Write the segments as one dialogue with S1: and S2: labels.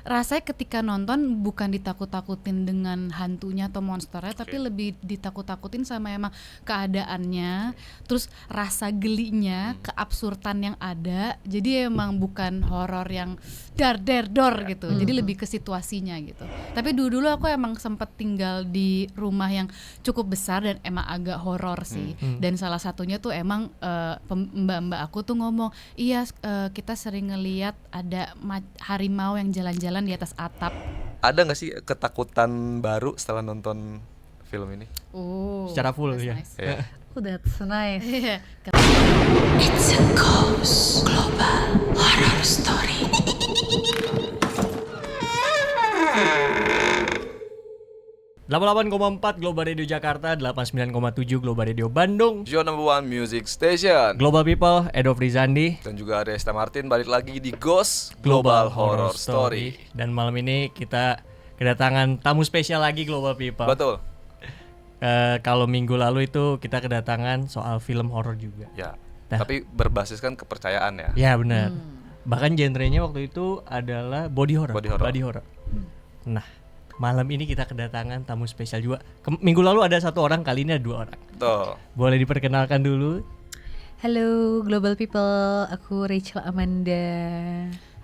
S1: rasanya ketika nonton bukan ditakut-takutin dengan hantunya atau monsternya, tapi lebih ditakut-takutin sama emang keadaannya, terus rasa gelinya, keabsurdan yang ada. Jadi emang bukan horor yang dar gitu. Jadi lebih ke situasinya gitu. Tapi dulu aku emang sempet tinggal di rumah yang cukup besar dan emang agak horor sih. Dan salah satunya tuh emang mbak-mbak aku tuh ngomong, iya kita sering ngeliat ada harimau yang jalan-jalan di atas atap.
S2: Ada nggak sih ketakutan baru setelah nonton film ini?
S3: Secara full ya.
S1: Nice.
S2: Yeah.
S4: That's nice.
S5: It's a Ghost Global Horror Story.
S3: Delapan 88,4 Global Radio Jakarta, 89,7 Global Radio Bandung.
S2: Show number 1 Music Station.
S3: Global People, Edo Frizandi.
S2: Dan juga ada Esta Martin balik lagi di Ghost Global Horror Story.
S3: Dan malam ini kita kedatangan tamu spesial lagi Global People.
S2: Betul.
S3: Kalau minggu lalu itu kita kedatangan soal film horor juga.
S2: Ya.
S3: Nah.
S2: Tapi berbasiskan kepercayaan ya.
S3: Ya benar. Bahkan genrenya waktu itu adalah body horror. Body horror. Nah, malam ini kita kedatangan tamu spesial juga. Minggu lalu ada 1 orang, kali ini ada 2 orang.
S2: Betul.
S3: Boleh diperkenalkan dulu?
S4: Halo Global People, aku Rachel Amanda.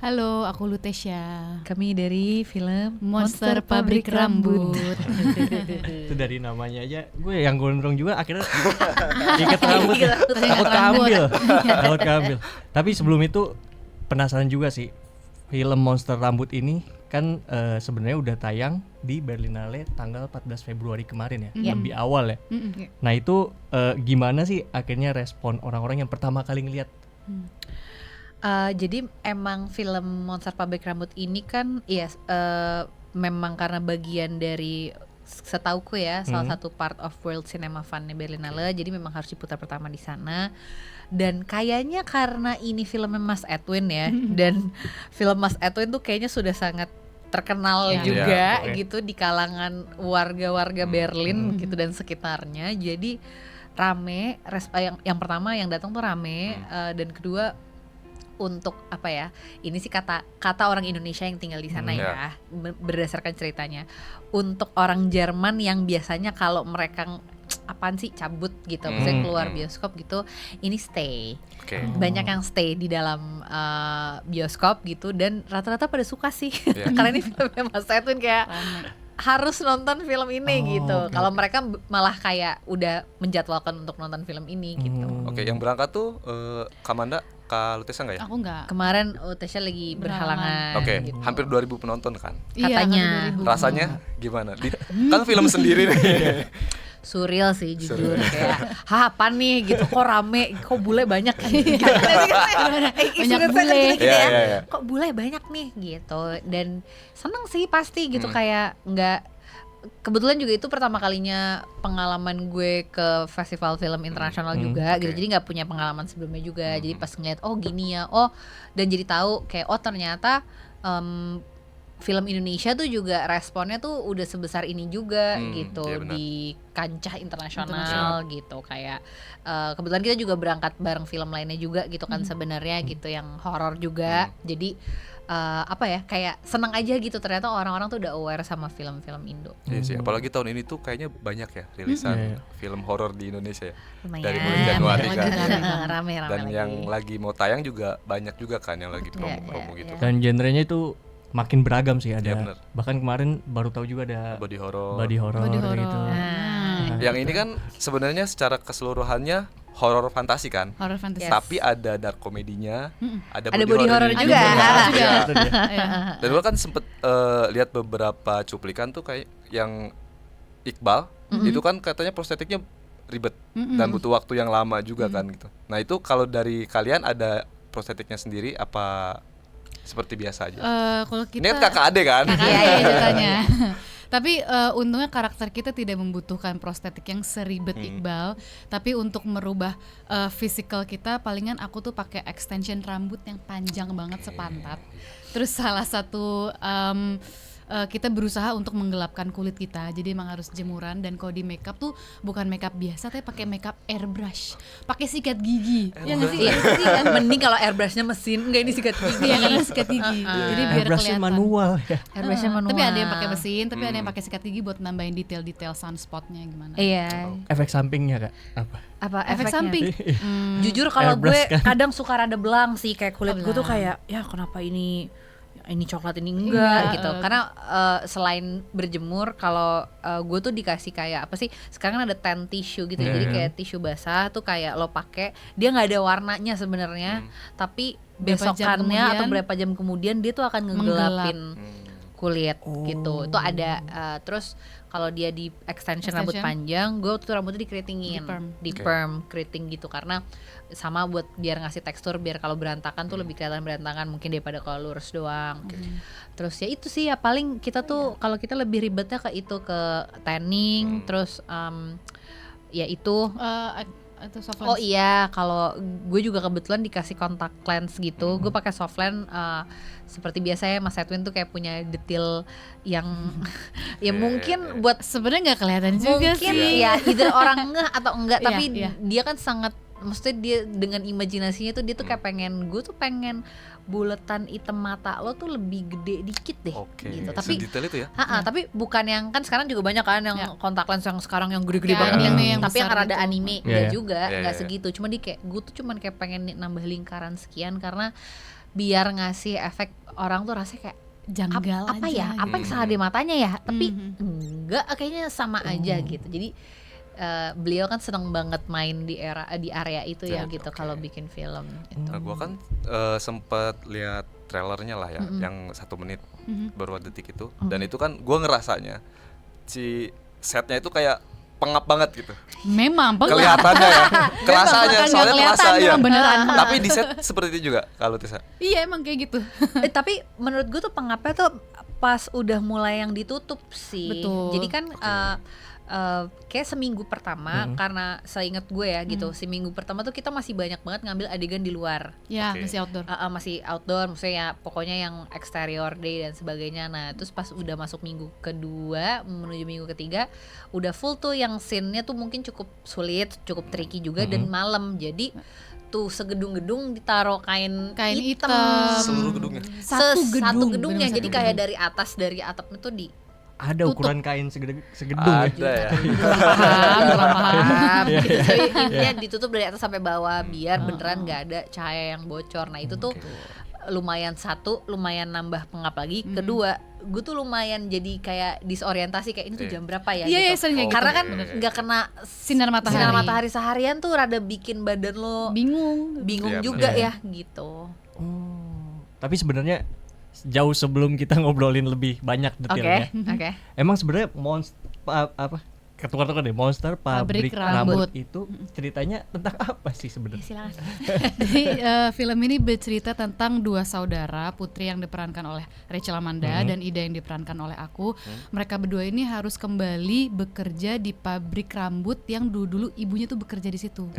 S1: Halo, aku Lutesya.
S4: Kami dari film
S1: Monster Pabrik Rambut.
S3: Itu dari namanya aja gue yang gondrong juga akhirnya ikat rambut. Takut keambil. Tapi sebelum itu penasaran juga sih, film Monster Rambut ini kan sebenarnya udah tayang di Berlinale tanggal 14 Februari kemarin ya, lebih awal ya. Nah itu gimana sih akhirnya respon orang-orang yang pertama kali ngeliat?
S4: Jadi emang film Monster Pabrik Rambut ini kan memang karena bagian dari, setauku ya, salah satu part of World Cinema Fund Berlinale, jadi memang harus diputar pertama di sana. Dan kayaknya karena ini filmnya Mas Edwin ya, dan film Mas Edwin tuh kayaknya sudah sangat terkenal juga gitu di kalangan warga-warga Berlin gitu dan sekitarnya. Jadi rame, yang pertama yang datang tuh rame, dan kedua untuk apa ya, ini sih kata orang Indonesia yang tinggal di sana ya, berdasarkan ceritanya. Untuk orang Jerman yang biasanya kalau mereka apaan sih cabut gitu, misalnya keluar bioskop gitu, ini stay. Banyak yang stay di dalam bioskop gitu, dan rata-rata pada suka sih. Karena ini filmnya Mas Edwin kayak harus nonton film ini gitu. Kalau mereka malah kayak udah menjadwalkan untuk nonton film ini gitu.
S2: Oke, yang berangkat tuh Kamanda, Kak Lutesya nggak ya?
S1: Aku nggak.
S4: Kemarin Lutesya lagi berhalangan.
S2: Oke,
S4: gitu.
S2: hampir 2.000 penonton kan?
S4: Katanya.
S2: Rasanya gimana? Kan film sendiri nih.
S4: Surreal sih jujur, kayak apa nih gitu, kok rame, kok bule banyak gitu.
S1: Banyak bule.
S4: Kok bule banyak nih gitu. Dan seneng sih pasti gitu, kayak nggak, kebetulan juga itu pertama kalinya pengalaman gue ke festival film internasional juga gitu. Jadi nggak punya pengalaman sebelumnya juga. Jadi pas ngeliat gini ya, dan jadi tahu kayak ternyata film Indonesia tuh juga responnya tuh udah sebesar ini juga gitu, di kancah internasional gitu. Kayak kebetulan kita juga berangkat bareng film lainnya juga gitu kan sebenarnya gitu, yang horor juga. Jadi apa ya, kayak seneng aja gitu, ternyata orang-orang tuh udah aware sama film-film Indo.
S2: Iya sih, apalagi tahun ini tuh kayaknya banyak ya rilisan film horor di Indonesia ya.
S4: Lumayan.
S2: Dari bulan Januari kan.
S4: Rame
S2: Dan
S4: lagi.
S2: yang lagi mau tayang juga banyak juga kan yang lagi promo-promo gitu.
S3: Dan genrenya itu makin beragam sih, ada.
S2: bener.
S3: Bahkan kemarin baru tahu juga ada
S2: Body horror.
S3: gitu.
S2: Yang ini kan sebenarnya secara keseluruhannya horor fantasi kan.
S1: Horror fantasi.
S2: Tapi ada dark komedinya, ada
S4: Ada body horror juga.
S2: Dan gue kan sempet lihat beberapa cuplikan tuh kayak yang Iqbal, itu kan katanya prostetiknya ribet dan butuh waktu yang lama juga kan gitu. Nah itu kalau dari kalian ada prostetiknya sendiri apa seperti biasa aja?
S1: Kalau kita
S2: Ini kan kakak ade kan?
S1: Iya ceritanya. Tapi untungnya karakter kita tidak membutuhkan prostetik yang seribet Iqbal. Tapi untuk merubah physical kita, palingan aku tuh pakai extension rambut yang panjang banget sepantat. Terus salah satu kita berusaha untuk menggelapkan kulit kita, jadi emang harus jemuran. Dan kalau di makeup tuh bukan makeup biasa, tapi pakai makeup airbrush, pakai sikat gigi. Ya nggak sih?
S4: Iya, mending kalau airbrushnya mesin, enggak ini sikat gigi.
S1: Iya, karena sikat gigi. Jadi biar
S3: Airbrushnya
S1: kelihatan.
S3: manual ya.
S4: Airbrushnya manual.
S1: Tapi ada yang pakai mesin, tapi ada yang pakai sikat gigi buat nambahin detail-detail sunspotnya gimana.
S4: Iya.
S3: Efek sampingnya Kak apa?
S4: Apa
S1: Efek
S4: efeknya?
S1: samping.
S4: Jujur kalau gue
S3: Airbrush kan.
S4: kadang suka rada belang sih, kayak kulit gue tuh
S1: Belang.
S4: kayak ya kenapa ini coklat ini enggak
S1: Iya,
S4: gitu. Karena selain berjemur, kalau gue tuh dikasih kayak apa sih? Sekarang kan ada tan tissue gitu.
S3: Iya,
S4: Jadi
S3: iya.
S4: kayak tisu basah tuh kayak lo pakai, dia nggak ada warnanya sebenarnya, tapi
S1: Berapa jam
S4: besokannya atau
S1: kemudian
S4: berapa jam kemudian dia tuh akan ngegelapin kulit gitu. Itu ada terus kalau dia di extension rambut
S1: Extension.
S4: panjang, gue tuh rambutnya dikeritingin,
S1: Di perm.
S2: Oke.
S4: perm keriting gitu, karena sama buat biar ngasih tekstur, biar kalau berantakan tuh lebih kelihatan berantakan mungkin daripada kalau lurus doang. Terus ya itu sih ya paling kita tuh kalau kita lebih ribetnya ke itu, ke tanning, terus ya itu.
S1: Itu soft
S4: Oh
S1: lens.
S4: iya, kalau gue juga kebetulan dikasih kontak lens gitu, gue pakai soft lens. Seperti biasa ya, Mas Edwin tuh kayak punya detail yang ya mungkin buat
S1: Sebenarnya nggak kelihatan juga
S4: mungkin
S1: sih.
S4: ya either orang ngeh atau enggak,
S1: Iya,
S4: tapi
S1: iya.
S4: dia kan sangat, maksudnya dia dengan imajinasinya tuh dia tuh kayak pengen, gue tuh pengen buletan item mata lo tuh lebih gede dikit deh
S2: Oke.
S4: gitu. Tapi
S2: Sedetail itu ya.
S4: tapi bukan yang, kan sekarang juga banyak kan yang
S1: Ya.
S4: kontak lens yang sekarang yang gede-gede
S1: Ya,
S4: banget
S1: anime
S4: yang,
S1: yang
S4: tapi yang
S1: besar
S4: rada
S1: gitu.
S4: anime
S3: Iya,
S4: enggak
S3: iya.
S4: juga,
S2: Iya,
S4: enggak
S2: iya.
S4: segitu. Cuma dia kayak, gue tuh cuman kayak pengen nambah lingkaran sekian karena biar ngasih efek orang tuh rasanya kayak
S1: Janggal
S4: apa
S1: aja
S4: ya,
S1: gitu.
S4: apa yang salah di matanya ya, tapi
S1: Mhm.
S4: enggak, kayaknya sama aja gitu. Jadi beliau kan seneng banget main di area itu ya
S2: Oke.
S4: gitu kalau bikin film itu.
S2: Nah, gua kan sempet lihat trailernya lah ya, yang 1 menit baru detik itu, dan itu kan gua ngerasanya si setnya itu kayak pengap banget gitu.
S1: Memang pengap.
S2: Kelihatannya ya, kerasanya
S1: Bukan nggak
S2: soalnya
S1: kelihatan,
S2: terasa ya.
S1: memang beneran.
S2: Tapi di set seperti itu juga kalau Tessa.
S1: Iya emang kayak gitu.
S4: Tapi menurut gue tuh pengapnya tuh pas udah mulai yang ditutup sih.
S1: Betul.
S4: Jadi kan kayak seminggu pertama, karena seingat gue ya gitu, seminggu pertama tuh kita masih banyak banget ngambil adegan di luar.
S1: Ya
S2: Oke.
S1: masih outdoor.
S4: Masih outdoor, maksudnya ya pokoknya yang exterior day dan sebagainya. Nah terus pas udah masuk minggu kedua menuju minggu ketiga, udah full tuh yang scene-nya tuh mungkin cukup sulit, cukup tricky juga, dan malam. Jadi tuh segedung-gedung ditaruh kain
S1: Hitam.
S2: Seluruh gedungnya.
S1: Satu gedung,
S4: gedungnya.
S1: bener-bener
S4: Jadi
S1: satu
S4: kayak
S1: gedung.
S4: dari atapnya tuh di
S3: Ada
S1: Tutup.
S3: ukuran kain segedung ya.
S2: Ada ya.
S4: paham gitu. Jadi intinya ditutup dari atas sampai bawah biar beneran nggak ada cahaya yang bocor. Nah itu tuh lumayan, satu lumayan nambah pengap lagi, kedua gue tuh lumayan jadi kayak disorientasi, kayak ini tuh jam berapa ya
S1: Iya, iya,
S4: gitu.
S1: sering kayak gitu.
S4: Karena kan
S2: Oke.
S4: nggak kena
S1: Sinar matahari.
S4: sinar matahari seharian tuh rada bikin badan lo
S1: Bingung.
S4: bingung
S2: Iya,
S4: juga
S3: bener.
S4: ya gitu.
S3: Tapi sebenarnya jauh sebelum kita ngobrolin lebih banyak
S4: Oke,
S3: detailnya.
S4: oke.
S3: Emang sebenarnya apa? Ketukar-tukar deh, Monster Pabrik
S1: Pabrik
S3: Rambut
S1: Rambut.
S3: itu ceritanya tentang apa sih
S4: Ya,
S3: sebenarnya?
S4: silakan.
S1: Jadi film ini bercerita tentang 2 saudara, Putri yang diperankan oleh Rachel Amanda dan Ida yang diperankan oleh aku. Mereka berdua ini harus kembali bekerja di pabrik rambut yang dulu ibunya tuh bekerja di situ.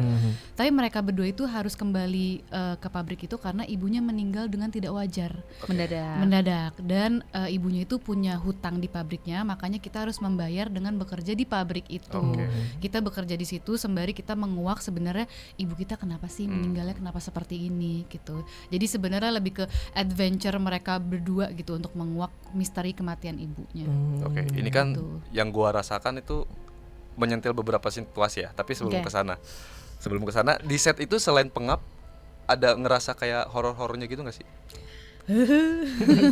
S1: Tapi mereka berdua itu harus kembali ke pabrik itu karena ibunya meninggal dengan tidak wajar. Mendadak. Dan ibunya itu punya hutang di pabriknya, makanya kita harus membayar dengan bekerja di pabrik itu.
S2: Oke.
S1: Kita bekerja di situ sembari kita menguak sebenarnya ibu kita kenapa sih meninggalnya, kenapa seperti ini gitu. Jadi sebenarnya lebih ke adventure mereka berdua gitu untuk menguak misteri kematian ibunya.
S2: Oke, ini kan
S1: Gitu.
S2: yang gua rasakan itu menyentil beberapa situasi ya. Tapi sebelum
S4: Oke.
S2: ke sana di set itu selain pengap ada ngerasa kayak horor-horornya gitu nggak sih?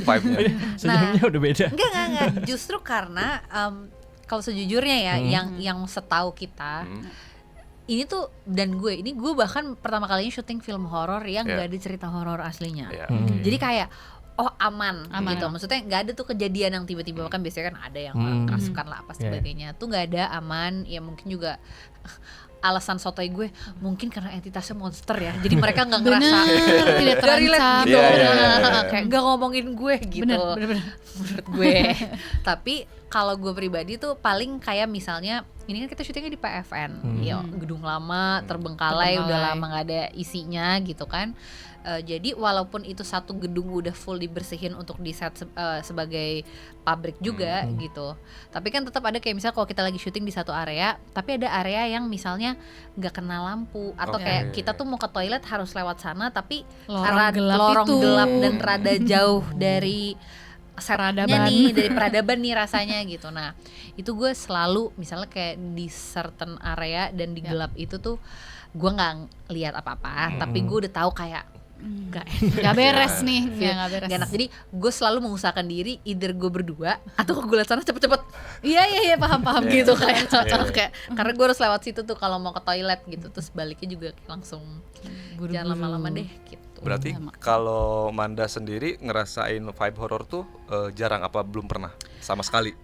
S2: Vibe-nya.
S3: Senyumnya udah beda.
S4: Enggak. Justru karena kalau sejujurnya ya, yang setahu kita ini tuh, dan gue bahkan pertama kalinya syuting film horor yang
S2: Iya.
S4: nggak ada cerita horor aslinya.
S2: Iya.
S4: Jadi kayak aman
S1: Aman.
S4: gitu. Maksudnya nggak ada tuh kejadian yang tiba-tiba, kan biasanya kan ada yang orang kerasukan lah apa sebagainya. Tuh nggak ada, aman. Ya mungkin juga alasan sotoy gue mungkin karena entitasnya monster ya. Jadi mereka nggak ngerasa
S1: Tidak
S4: nggak relate
S1: terancam.
S4: gitu.
S2: Iya.
S4: Kayak nggak ngomongin gue gitu.
S1: Bener.
S4: Menurut gue. Tapi kalau gue pribadi tuh paling kayak misalnya ini kan kita syutingnya di PFN, ya gedung lama terbengkalai, udah lama nggak ada isinya gitu kan. Jadi walaupun itu satu gedung udah full dibersihin untuk di set sebagai pabrik juga gitu, tapi kan tetap ada kayak misalnya kalau kita lagi syuting di satu area, tapi ada area yang misalnya nggak kena lampu atau kayak kita tuh mau ke toilet harus lewat sana, tapi lorong gelap dan rada jauh dari peradaban nih, dari peradaban nih rasanya gitu. Nah itu gue selalu misalnya kayak di certain area dan di gelap itu tuh gue nggak lihat apa-apa, tapi gue udah tahu kayak
S1: nggak beres nih, nggak beres.
S4: Gak enak. Jadi gue selalu mengusahakan diri either gue berdua atau gue lihat sana cepet-cepet.
S1: Iya paham
S4: gitu kayak kayak karena gue harus lewat situ tuh kalau mau ke toilet gitu, terus baliknya juga langsung
S1: buru-buru.
S4: Jangan lama-lama deh gitu.
S2: Berarti kalau Manda sendiri ngerasain vibe horor tuh jarang apa belum pernah sama sekali?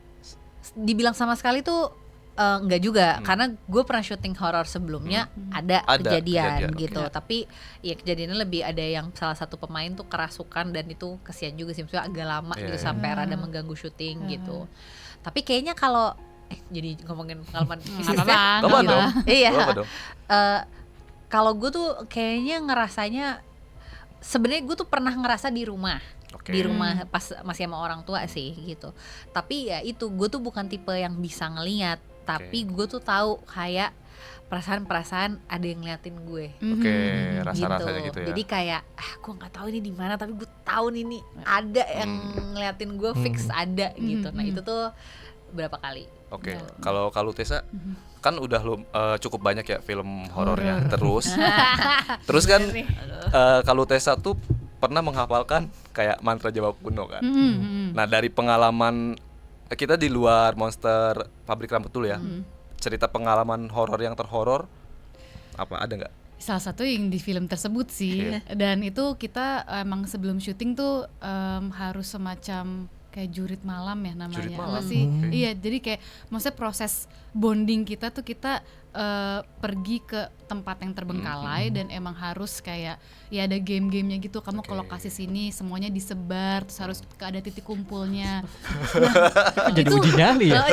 S4: Dibilang sama sekali tuh enggak juga, karena gue pernah syuting horor sebelumnya ada kejadian gitu, tapi ya kejadiannya lebih ada yang salah satu pemain tuh kerasukan dan itu kesian juga sih, maksudnya agak lama gitu sampai rada mengganggu syuting gitu. Tapi kayaknya kalau jadi ngomongin pengalaman
S2: apa dong?
S4: Iya. Kalau gue tuh kayaknya ngerasanya sebenarnya gue tuh pernah ngerasa di rumah. Di rumah pas masih sama orang tua sih gitu. Tapi ya itu gue tuh bukan tipe yang bisa ngelihat, tapi gue tuh tahu kayak perasaan-perasaan ada yang ngeliatin gue.
S2: Rasa-rasanya gitu ya.
S4: Jadi kayak gue nggak tahu ini di mana, tapi gue tahu nih ada yang ngeliatin gue, fix ada gitu. Nah itu tuh berapa kali.
S2: Kalau Tessa kan udah cukup banyak ya film horornya. Terus kan kalau Tessa tuh pernah menghafalkan kayak mantra Jawa kuno kan. Nah dari pengalaman kita di luar Monster Pabrik Rambut dulu ya, cerita pengalaman horor yang terhoror apa ada nggak?
S1: Salah satu yang di film tersebut sih, dan itu kita emang sebelum syuting tuh harus semacam kayak jurit malam ya namanya.
S2: Jurit malam.
S1: Iya, jadi kayak maksudnya proses bonding kita tuh kita pergi ke tempat yang terbengkalai dan emang harus kayak ya ada game-gamenya gitu, kamu ke lokasi sini semuanya disebar, terus harus ada titik kumpulnya.
S3: Jadi uji nyali ya.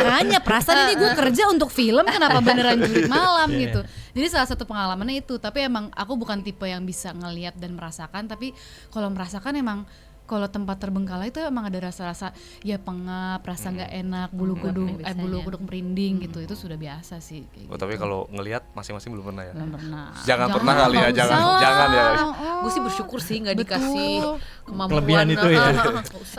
S1: Makanya perasaan ini gue kerja untuk film, kenapa beneran jurit malam gitu. Jadi salah satu pengalamannya itu, tapi emang aku bukan tipe yang bisa ngelihat dan merasakan, tapi kalau merasakan emang kalau tempat terbengkalai itu emang ada rasa-rasa ya pengap, rasa nggak enak, bulu kuduk merinding gitu, itu sudah biasa sih.
S2: Tapi kalau ngelihat masing-masing belum pernah ya?
S1: Belum pernah.
S2: Jangan pernah kali ya, jangan ya.
S4: Gue sih bersyukur sih nggak dikasih kemampuan
S3: kelebihan itu ya.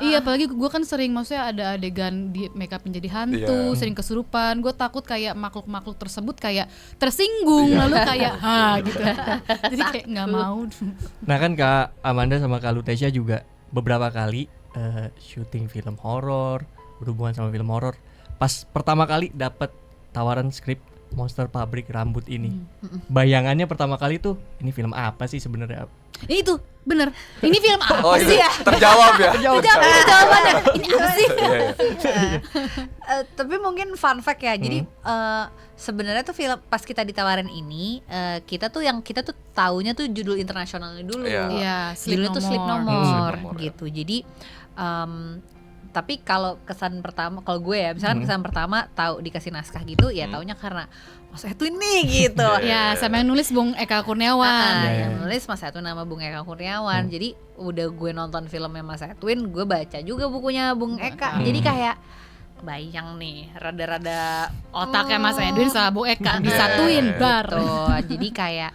S1: Iya, apalagi gue kan sering, maksudnya ada adegan di make up menjadi hantu, sering kesurupan. Gue takut kayak makhluk-makhluk tersebut kayak tersinggung, lalu kayak gitu. Jadi kayak nggak mau.
S3: Nah kan Kak Amanda sama Kak Lutesia juga beberapa kali syuting film horor, berhubungan sama film horor. Pas pertama kali dapat tawaran skrip Monster Pabrik Rambut ini, bayangannya pertama kali tuh ini film apa sih sebenarnya?
S1: Itu bener, ini film apa sih ya?
S2: Terjawab ya.
S1: Jawabannya ini apa sih?
S4: Tapi mungkin fun fact ya. Jadi sebenarnya tuh film pas kita ditawarin ini, kita tuh taunya tuh judul internasionalnya dulu. Judulnya tuh Sleep No More gitu. Jadi tapi kalau kesan pertama, kalau gue ya misalkan kesan pertama tahu dikasih naskah gitu ya taunya karena Mas Edwin nih gitu.
S1: Ya, sama yang nulis Bung Eka Kurniawan.
S4: Yang nulis Mas Edwin nama Bung Eka Kurniawan. Jadi udah gue nonton filmnya Mas Edwin, gue baca juga bukunya Bung Eka. Jadi kayak bayang nih, rada-rada
S1: otaknya Mas Edwin sama Bung Eka disatuin
S4: gitu. Jadi kayak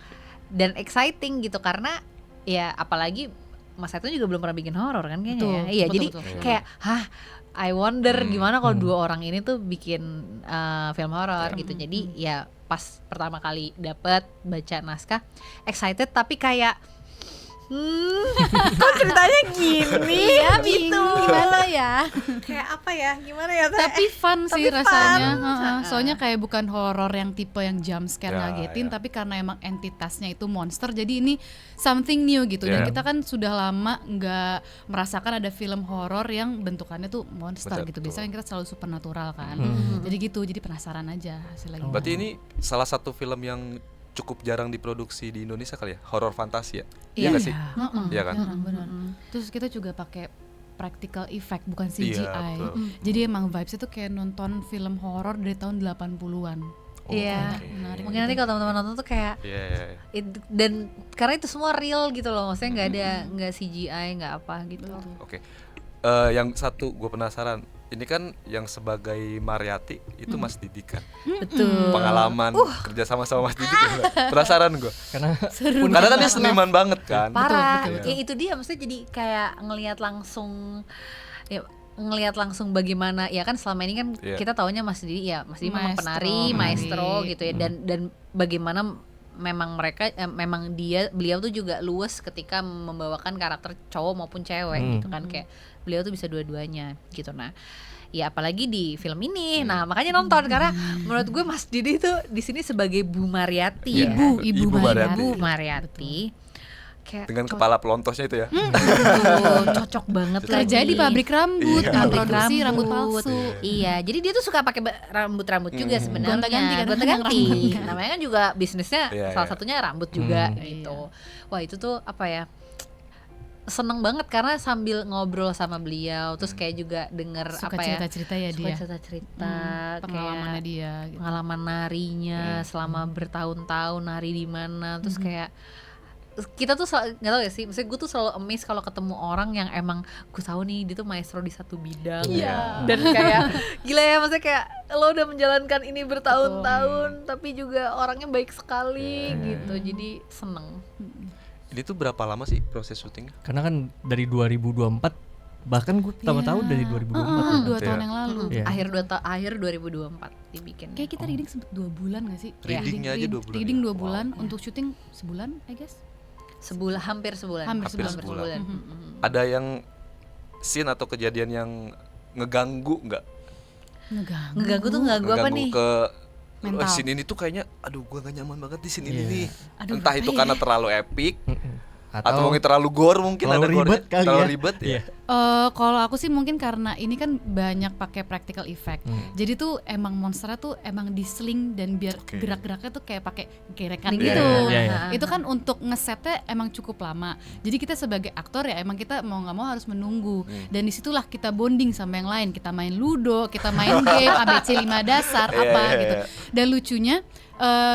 S4: dan exciting gitu karena ya apalagi Mas Edwin juga belum pernah bikin horor kan kayaknya. Iya, jadi kayak I wonder gimana kalau dua orang ini tuh bikin film horor gitu. Jadi ya pas pertama kali dapet baca naskah excited, tapi kayak kok ceritanya gini ya gitu,
S1: gimana ya,
S4: kayak apa ya, gimana ya,
S1: tapi fun sih rasanya. Soalnya kayak bukan horor yang tipe yang jump scare ngagetin, tapi karena emang entitasnya itu monster, jadi ini something new gitu. Dan kita kan sudah lama nggak merasakan ada film horor yang bentukannya tuh monster gitu. Biasanya kita selalu supernatural kan. Jadi gitu, jadi penasaran aja hasilnya.
S2: Berarti ini salah satu film yang cukup jarang diproduksi di Indonesia kali ya, horor fantasi ya? Iya nggak sih? Iya kan?
S1: Benar. Terus kita juga pakai practical effect bukan
S2: Iya,
S1: CGI.
S2: betul.
S1: Jadi emang vibes itu kayak nonton film horor dari tahun 80-an.
S4: Iya.
S2: Oke.
S1: Menarik.
S4: Mungkin nanti kalau teman-teman nonton tuh kayak
S2: Iya.
S4: dan karena itu semua real gitu loh, maksudnya nggak CGI, nggak apa gitu.
S2: Oke. Yang satu gue penasaran, ini kan yang sebagai Mariati itu Mas Didi kan,
S4: Betul.
S2: pengalaman kerja sama Mas Didi gimana? Penasaran gue,
S3: Karena
S2: karena kan dia seniman banget kan.
S4: Parah.
S2: Betul, betul.
S4: Ya itu dia, maksudnya jadi kayak ngelihat langsung bagaimana ya kan selama ini kan
S2: Iya.
S4: kita taunya Mas Didi memang
S1: Maestro.
S4: penari, maestro gitu ya, dan bagaimana memang beliau tuh juga luwes ketika membawakan karakter cowok maupun cewek gitu kan, kayak beliau tuh bisa dua-duanya gitu. Nah, ya apalagi di film ini. Nah, makanya nonton karena menurut gue Mas Didi tuh di sini sebagai Bu Mariati,
S2: Iya.
S1: Ibu Mariati.
S4: Bu Mariati. Kayak
S2: Dengan kepala pelontosnya itu ya.
S4: Betul, cocok banget
S1: Kerja
S4: lagi.
S1: di pabrik rambut,
S2: Iya.
S1: produksi rambut palsu.
S4: Iya, jadi dia tuh suka pakai rambut-rambut juga sebenarnya.
S1: Gonta-ganti kan,
S4: Gonta-ganti.
S1: rambut.
S4: Namanya kan juga bisnisnya
S2: Iya,
S4: salah
S2: iya.
S4: satunya rambut juga gitu. Wah, itu tuh apa ya? Seneng banget karena sambil ngobrol sama beliau, terus kayak juga denger
S1: Suka
S4: apa ya?
S1: cerita-cerita ya
S4: Suka
S1: dia.
S4: cerita-cerita,
S1: Pengalamannya
S4: kayak
S1: dia gitu.
S4: pengalaman narinya selama bertahun-tahun nari di mana, terus kayak kita tuh nggak tahu ya sih, maksudnya gue tuh selalu amazed kalau ketemu orang yang emang gue tahu nih dia tuh maestro di satu bidang.
S2: Iya.
S4: Dan kayak gila ya, maksudnya kayak lo udah menjalankan ini bertahun-tahun tapi juga orangnya baik sekali gitu, jadi seneng.
S2: Ini tuh berapa lama sih proses syutingnya?
S3: karena kan dari 2024, bahkan gue pertama tahu dari 2024.
S1: Heeh, 2
S2: Iya.
S1: tahun yang lalu.
S3: Iya.
S4: Akhir 2024 dibikin.
S1: Kayak kita reading sempet 2 bulan gak sih?
S2: Readingnya aja 2 bulan
S1: Reading
S2: ya?
S1: 2 bulan, untuk syuting sebulan I guess.
S4: hampir sebulan.
S1: Hampir
S2: sebulan.
S4: Mm-mm.
S2: Ada yang scene atau kejadian yang ngeganggu nggak?
S4: Ngeganggu tuh ngeganggu apa nih?
S2: Ke
S1: Mental.
S2: scene ini tuh kayaknya aduh gua gak nyaman banget di scene ini
S3: Iya.
S2: nih.
S1: Aduh,
S2: Entah
S1: apa
S2: itu
S1: ya?
S2: karena terlalu epic atau
S3: Atau
S2: mungkin terlalu gore, mungkin ada
S3: terlalu ribet
S2: gore-nya.
S3: kali
S2: Terlalu
S3: ya.
S2: ribet ya.
S3: Iya.
S1: Kalau aku sih mungkin karena ini kan banyak pakai practical effect. Jadi tuh emang monsternya tuh emang disling dan biar
S2: Oke.
S1: gerak-geraknya tuh kayak pakai gerekan
S4: Iya,
S1: gitu.
S3: iya, iya.
S1: Itu kan untuk ngesetnya emang cukup lama. Jadi kita sebagai aktor ya emang kita mau nggak mau harus menunggu. Dan disitulah kita bonding sama yang lain. Kita main ludo, kita main game ABC 5 dasar
S2: Iya,
S1: apa
S2: iya,
S1: gitu.
S2: iya.
S1: Dan lucunya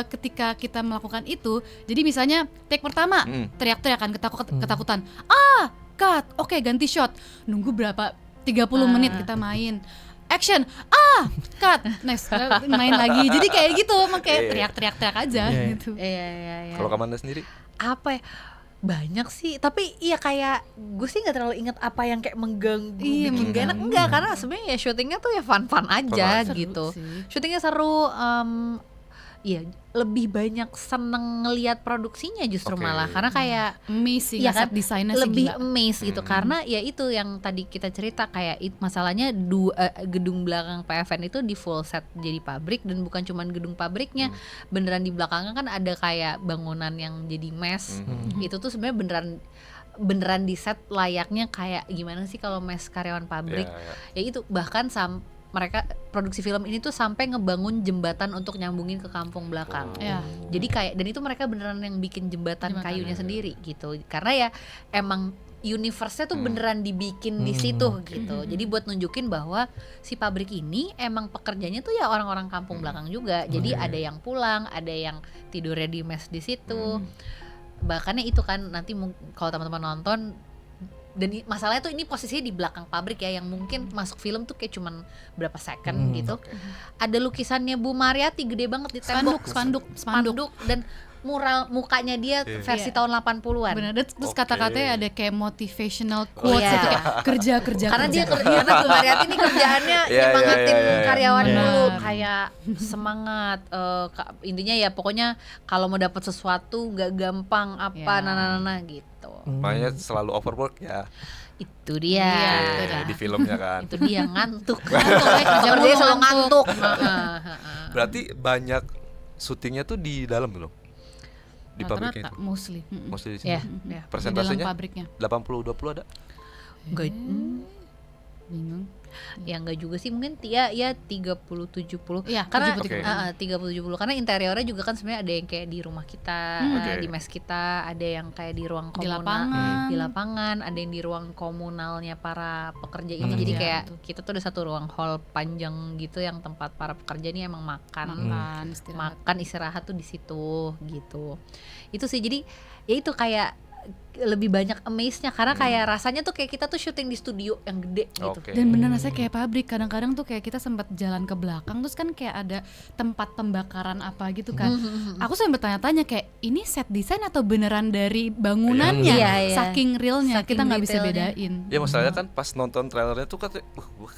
S1: ketika kita melakukan itu, jadi misalnya take pertama teriak-teriakan ketakutan, cut, oke ganti shot, nunggu berapa 30 menit kita main, action, cut, next main lagi, jadi kayak gitu, emang kayak teriak-teriak aja
S3: Iya, iya.
S1: gitu.
S4: Iya.
S2: Kalau Kamanda sendiri?
S4: Apa ya? Banyak sih, tapi iya kayak gue sih nggak terlalu inget apa yang kayak mengganggu,
S1: Iya,
S4: bikin gak enak, enggak, karena sebenarnya ya syutingnya tuh ya fun-fun aja
S1: Seru
S4: gitu.
S1: sih.
S4: Syutingnya seru, iya lebih banyak seneng ngelihat produksinya justru
S2: Oke.
S4: malah, karena kayak
S1: Amazing,
S4: ya
S1: set
S4: kan,
S1: desainnya sih
S4: lebih
S1: gila.
S4: amazed gitu, karena ya itu yang tadi kita cerita kayak masalahnya gedung belakang PFN itu di full set jadi pabrik, dan bukan cuman gedung pabriknya, beneran di belakangnya kan ada kayak bangunan yang jadi mes. Itu tuh sebenarnya beneran di set layaknya kayak gimana sih kalau mes karyawan pabrik.
S2: Iya,
S4: Ya itu bahkan mereka produksi film ini tuh sampai ngebangun jembatan untuk nyambungin ke kampung belakang.
S1: Ya.
S4: Jadi kayak, dan itu mereka beneran yang bikin jembatan kayunya sendiri gitu. Karena ya emang universe-nya tuh beneran dibikin di situ gitu. Jadi buat nunjukin bahwa si pabrik ini emang pekerjanya tuh ya orang-orang kampung belakang juga. Jadi ada yang pulang, ada yang tidurnya di mes di situ. Bahkan itu kan nanti kalau teman-teman nonton, dan masalahnya tuh ini posisinya di belakang pabrik ya, yang mungkin masuk film tuh kayak cuman berapa second gitu. Ada lukisannya Bu Mariati gede banget di tembok, spanduk dan mural mukanya dia versi tahun 80-an.
S1: Benar, terus
S2: Oke.
S1: kata-katanya ada kayak motivational quotes
S4: Iya.
S1: gitu, kayak kerja
S4: Karena dia karena Bu Mariati ini kerjaannya
S2: Iya,
S4: nyemangatin
S2: iya, iya.
S4: karyawan
S3: Iya.
S4: dulu, kayak semangat, intinya ya pokoknya kalau mau dapat sesuatu nggak gampang apa
S1: Iya.
S4: nana gitu.
S2: Makanya selalu overwork ya.
S4: Itu dia.
S2: Di filmnya kan.
S4: Itu dia ngantuk.
S1: kerja
S4: Dia
S1: mulu,
S4: selalu
S1: ngantuk.
S4: ngantuk.
S2: Berarti banyak syutingnya tuh di dalam belum? Di pabriknya
S1: Rata-rata
S2: itu.
S1: mostly.
S2: Mostly di sini.
S4: Ya.
S1: Di dalam
S2: Persentasenya
S1: pabriknya.
S2: 80-20 ada?
S4: Enggak.
S1: Bingung.
S4: Ya enggak juga sih, mungkin ya 30-70.
S1: Iya,
S4: Karena
S1: 70-70.
S4: 30-70 karena interiornya juga kan sebenarnya ada yang kayak di rumah kita, di mes kita, ada yang kayak di ruang
S1: Di
S4: komunal, di lapangan, ada yang di ruang komunalnya para pekerja ini. Jadi kayak kita tuh ada satu ruang hall panjang gitu yang tempat para pekerja ini emang makan istirahat tuh di situ gitu. Itu sih, jadi ya itu kayak lebih banyak amaze-nya karena kayak rasanya tuh kayak kita tuh syuting di studio yang gede gitu.
S1: Dan bener rasanya kayak pabrik. Kadang-kadang tuh kayak kita sempat jalan ke belakang terus kan kayak ada tempat pembakaran apa gitu kan. Aku sempat tanya-tanya kayak ini set design atau beneran dari bangunannya. Saking realnya kita nggak bisa bedain.
S2: Ya masalahnya kan pas nonton trailernya tuh katanya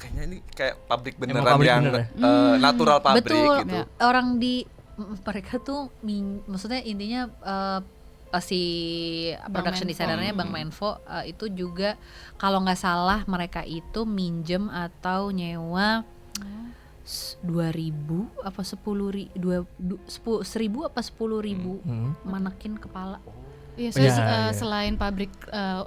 S2: kayaknya ini kayak pabrik beneran
S3: pabrik
S2: yang
S3: bener
S2: natural pabrik.
S4: Betul.
S2: Gitu.
S4: Orang di mereka tuh maksudnya intinya si production designernya Bang Menfo itu juga kalau nggak salah mereka itu minjem atau nyewa 2.000 apa 10.000 apa 10.000 manekin kepala.
S1: Iya, selain pabrik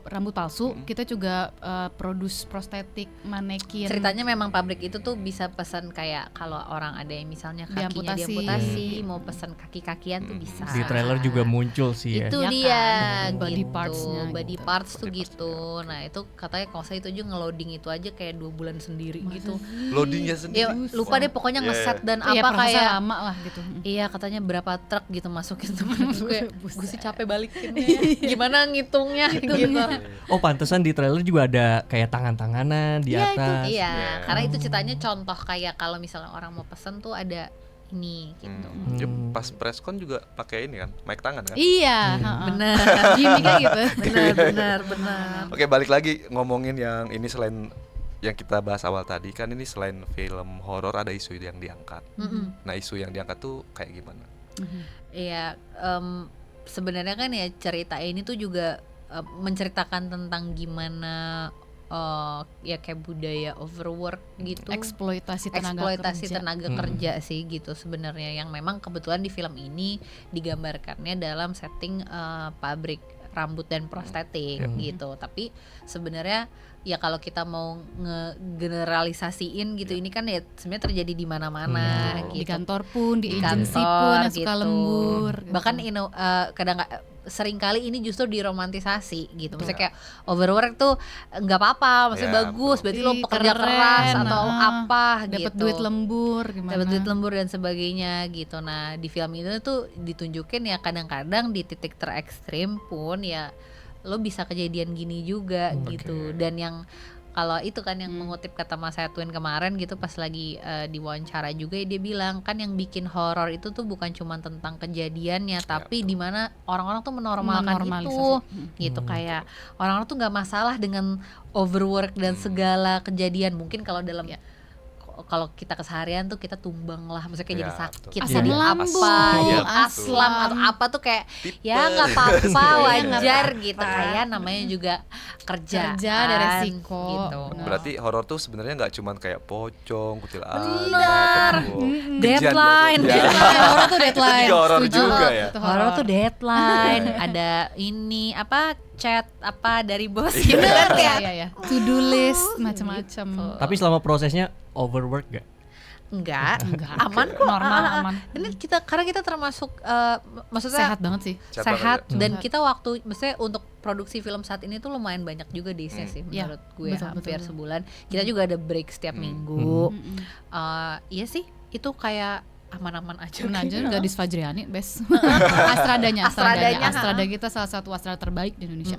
S1: rambut palsu, kita juga produce prostetik, manekin.
S4: Ceritanya memang pabrik itu tuh bisa pesan kayak kalau orang ada yang misalnya kakinya diamputasi, mau pesan kaki-kakian tuh bisa.
S3: Di trailer juga muncul sih ya.
S4: Itu dia
S1: kan, body
S4: gitu.
S1: parts-nya
S4: Body parts tuh gitu. Nah, itu katanya kalau saya itu aja nge-loading itu aja kayak 2 bulan sendiri gitu.
S2: Loadingnya sendiri.
S4: Ya, lupa deh pokoknya ngeset dan
S1: apa
S4: kayak
S1: lama lah gitu.
S4: Iya, katanya berapa truk gitu masukin tuh. Gue sih capek balikin. Gimana ngitungnya gitu.
S3: Oh, pantesan di trailer juga ada kayak tangan-tanganan di atas.
S4: Iya, karena itu ceritanya contoh kayak kalau misalnya orang mau pesen tuh ada ini gitu.
S2: Ya, pas preskon juga pakai ini kan, mic tangan kan?
S1: Iya,
S4: benar.
S1: Gimiknya gitu.
S4: Benar.
S2: Oke, balik lagi ngomongin yang ini selain yang kita bahas awal tadi kan, ini selain film horor ada isu yang diangkat. Nah, isu yang diangkat tuh kayak gimana?
S4: Iya, sebenarnya kan ya cerita ini tuh juga menceritakan tentang gimana ya kayak budaya overwork gitu, eksploitasi tenaga kerja sih gitu sebenarnya, yang memang kebetulan di film ini digambarkannya dalam setting pabrik rambut dan prostetik gitu. Tapi sebenarnya ya kalau kita mau ngegeneralisasiin gitu, ini kan ya sebenarnya terjadi di mana-mana gitu.
S1: Di kantor pun, di agensi pun yang suka lembur.
S4: Bahkan kadang sering kali ini justru diromantisasi gitu. Maksudnya kayak overwork tuh nggak apa-apa, maksudnya bagus, berarti lo pekerja keras atau apa gitu.
S1: Dapat duit lembur gimana?
S4: Dapat duit lembur dan sebagainya gitu. Nah, di film itu tuh ditunjukin ya kadang-kadang di titik terekstrim pun ya lo bisa kejadian gini juga gitu. Dan yang kalau itu kan yang mengutip kata Mas Edwin kemarin gitu pas lagi diwawancara juga, dia bilang kan yang bikin horor itu tuh bukan cuma tentang kejadiannya, tapi di mana orang-orang tuh menormalkan itu gitu. Kayak orang-orang tuh nggak masalah dengan overwork dan segala kejadian. Mungkin kalau dalam kalau kita keseharian tuh kita tumbang lah, maksudnya kayak jadi sakit, jadi aslam atau apa tuh kayak ya nggak apa-apa, wajar gitu. Kayak namanya juga kerja
S1: ada resiko
S4: gitu.
S2: Berarti horor tuh sebenarnya nggak cuman kayak pocong, kutil
S4: deadline.
S1: Horor tuh deadline.
S2: Horor juga ya.
S4: Horor tuh deadline. Ada ini apa chat apa dari bos gitu kan ya.
S1: To do list macam-macam.
S3: Tapi selama prosesnya overwork gak?
S4: Enggak. Aman kok,
S1: aman.
S4: Ini karena kita termasuk maksudnya
S1: sehat banget sih.
S4: Sehat dan kita waktu maksudnya untuk produksi film saat ini tuh lumayan banyak juga daysnya sih menurut gue, hampir sebulan. Kita juga ada break setiap minggu. Iya sih, itu kayak aman-aman aja.
S1: Gadis Fajriani best. Astradanya. Astrada kita salah satu Astrada terbaik di Indonesia.